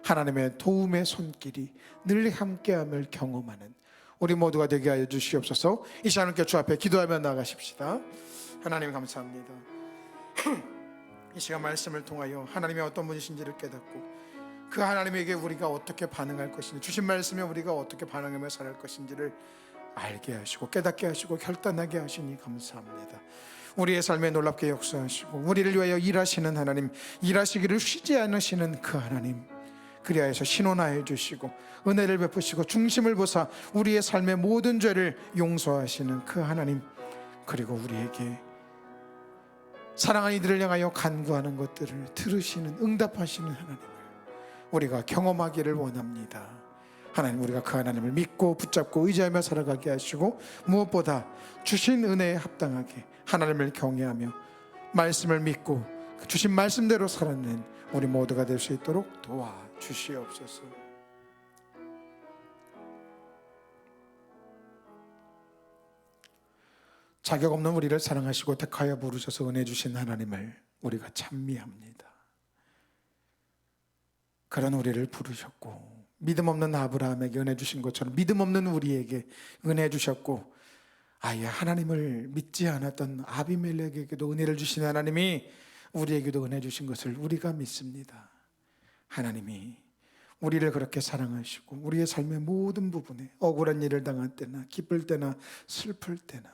하나님의 도움의 손길이 늘 함께함을 경험하는 우리 모두가 되게 하여 주시옵소서. 이 시간 함께 주 앞에 기도하며 나가십시다. 하나님 감사합니다. 이 시간 말씀을 통하여 하나님이 어떤 분이신지를 깨닫고 그 하나님에게 우리가 어떻게 반응할 것인지, 주신 말씀에 우리가 어떻게 반응하며 살아갈 것인지를 알게 하시고 깨닫게 하시고 결단하게 하시니 감사합니다. 우리의 삶에 놀랍게 역사하시고 우리를 위하여 일하시는 하나님, 일하시기를 쉬지 않으시는 그 하나님, 그리하여서 신원하여 주시고 은혜를 베푸시고 중심을 보사 우리의 삶의 모든 죄를 용서하시는 그 하나님, 그리고 우리에게 사랑하는 이들을 향하여 간구하는 것들을 들으시는, 응답하시는 하나님을 우리가 경험하기를 원합니다. 하나님, 우리가 그 하나님을 믿고 붙잡고 의지하며 살아가게 하시고 무엇보다 주신 은혜에 합당하게 하나님을 경외하며 말씀을 믿고 주신 말씀대로 살아내는 우리 모두가 될 수 있도록 도와주시옵소서. 자격 없는 우리를 사랑하시고 택하여 부르셔서 은혜 주신 하나님을 우리가 찬미합니다. 그런 우리를 부르셨고 믿음 없는 아브라함에게 은혜 주신 것처럼 믿음 없는 우리에게 은혜 주셨고, 아예 하나님을 믿지 않았던 아비멜렉에게도 은혜를 주신 하나님이 우리에게도 은혜 주신 것을 우리가 믿습니다. 하나님이 우리를 그렇게 사랑하시고 우리의 삶의 모든 부분에 억울한 일을 당할 때나 기쁠 때나 슬플 때나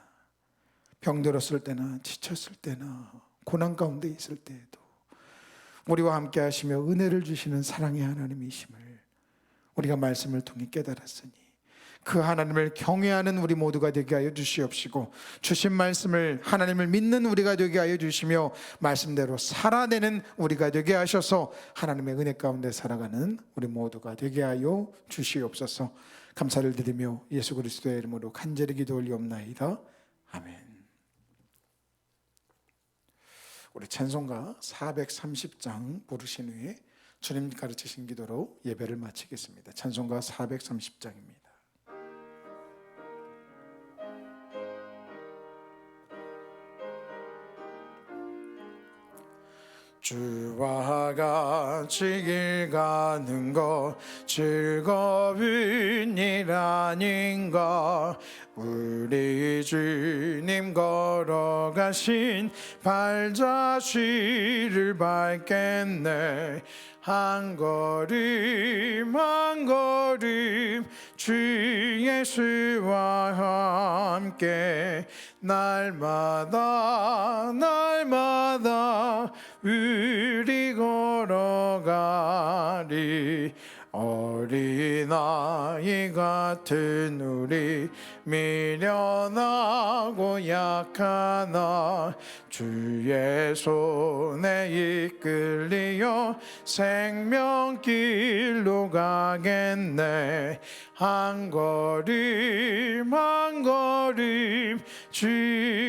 병들었을 때나 지쳤을 때나 고난 가운데 있을 때에도 우리와 함께 하시며 은혜를 주시는 사랑의 하나님이심을 우리가 말씀을 통해 깨달았으니 그 하나님을 경외하는 우리 모두가 되게 하여 주시옵시고 주신 말씀을 하나님을 믿는 우리가 되게 하여 주시며 말씀대로 살아내는 우리가 되게 하셔서 하나님의 은혜 가운데 살아가는 우리 모두가 되게 하여 주시옵소서. 감사를 드리며 예수 그리스도의 이름으로 간절히 기도 올리옵나이다. 아멘. 우리 찬송가 430장 부르신 후에 주님 가르치신 기도로 예배를 마치겠습니다. 찬송가 430장입니다. 주와 같이 길 가는 것 즐거운 일 아닌가. 우리 주님 걸어가신 발자취를 밟겠네. 한 걸음 한 걸음 주 예수와 함께 날마다 날마다 우리 걸어가리. 어린아이 같은 우리 미련하고 약하나 주의 손에 이끌리어 생명길로 가겠네. 한 걸음 한 걸음 주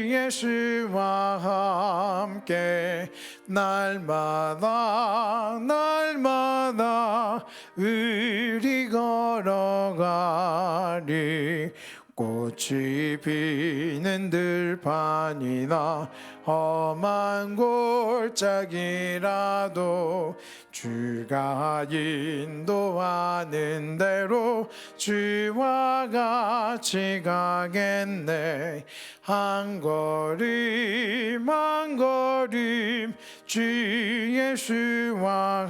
예수와 함께 날마다 날마다 우리 걸어가리. 꽃이 피는 들판이나 험한 골짜기라도 주가 인도하는 대로 주와 같이 가겠네. 한 걸음 한 걸음 주 예수와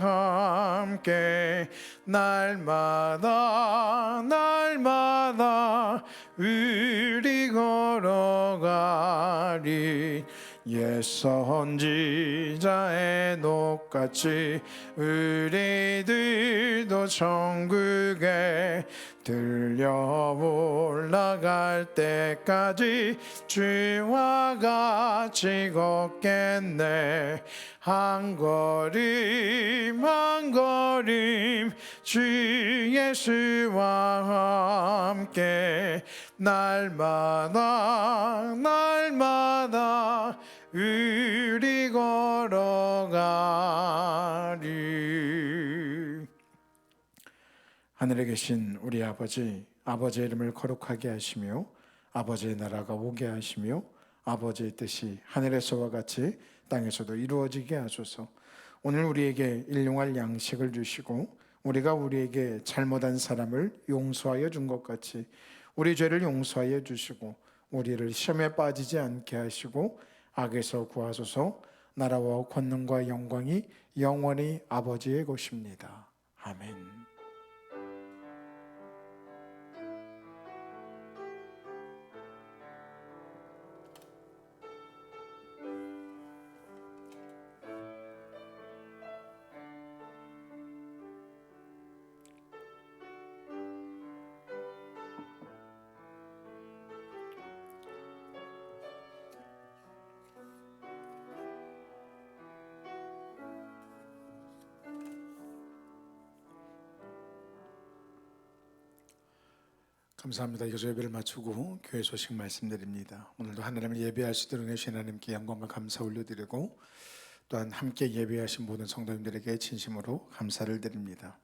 함께 날마다 날마다 우리 걸어가리. 옛 선지자의 녹같이 우리들도 천국에 들려 올라갈 때까지 주와 같이 걷겠네. 한 걸음 한 걸음 주 예수와 함께 날마다 날마다 우리 걸어가리. 하늘에 계신 우리 아버지, 아버지의 이름을 거룩하게 하시며 아버지의 나라가 오게 하시며 아버지의 뜻이 하늘에서와 같이 땅에서도 이루어지게 하소서. 오늘 우리에게 일용할 양식을 주시고 우리가 우리에게 잘못한 사람을 용서하여 준 것 같이 우리 죄를 용서하여 주시고 우리를 시험에 빠지지 않게 하시고 악에서 구하소서. 나라와 권능과 영광이 영원히 아버지의 것입니다. 아멘. 감사합니다. 이것저 예배를 마치고 교회 소식 말씀드립니다. 오늘도 하나님을 예배할 수 있도록 내주신 하나님께 영광과 감사 올려드리고 또한 함께 예배하신 모든 성도님들에게 진심으로 감사를 드립니다.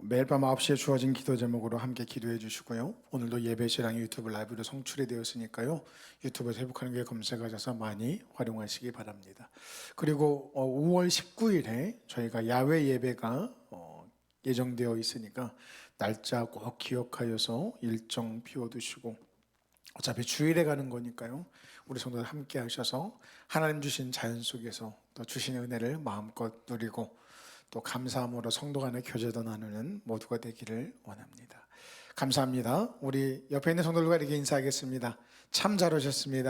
매일 밤 9시에 주어진 기도 제목으로 함께 기도해 주시고요. 오늘도 예배 시랑 유튜브 라이브로 송출이 되었으니까요. 유튜브에서 회복하는 게 검색하셔서 많이 활용하시기 바랍니다. 그리고 5월 19일에 저희가 야외 예배가 예정되어 있으니까 날짜 꼭 기억하여서 일정 비워두시고 어차피 주일에 가는 거니까요. 우리 성도들 함께 하셔서 하나님 주신 자연 속에서 또 주신 은혜를 마음껏 누리고 또 감사함으로 성도 간의 교제도 나누는 모두가 되기를 원합니다. 감사합니다. 우리 옆에 있는 성도들과 이렇게 인사하겠습니다. 참 잘 오셨습니다.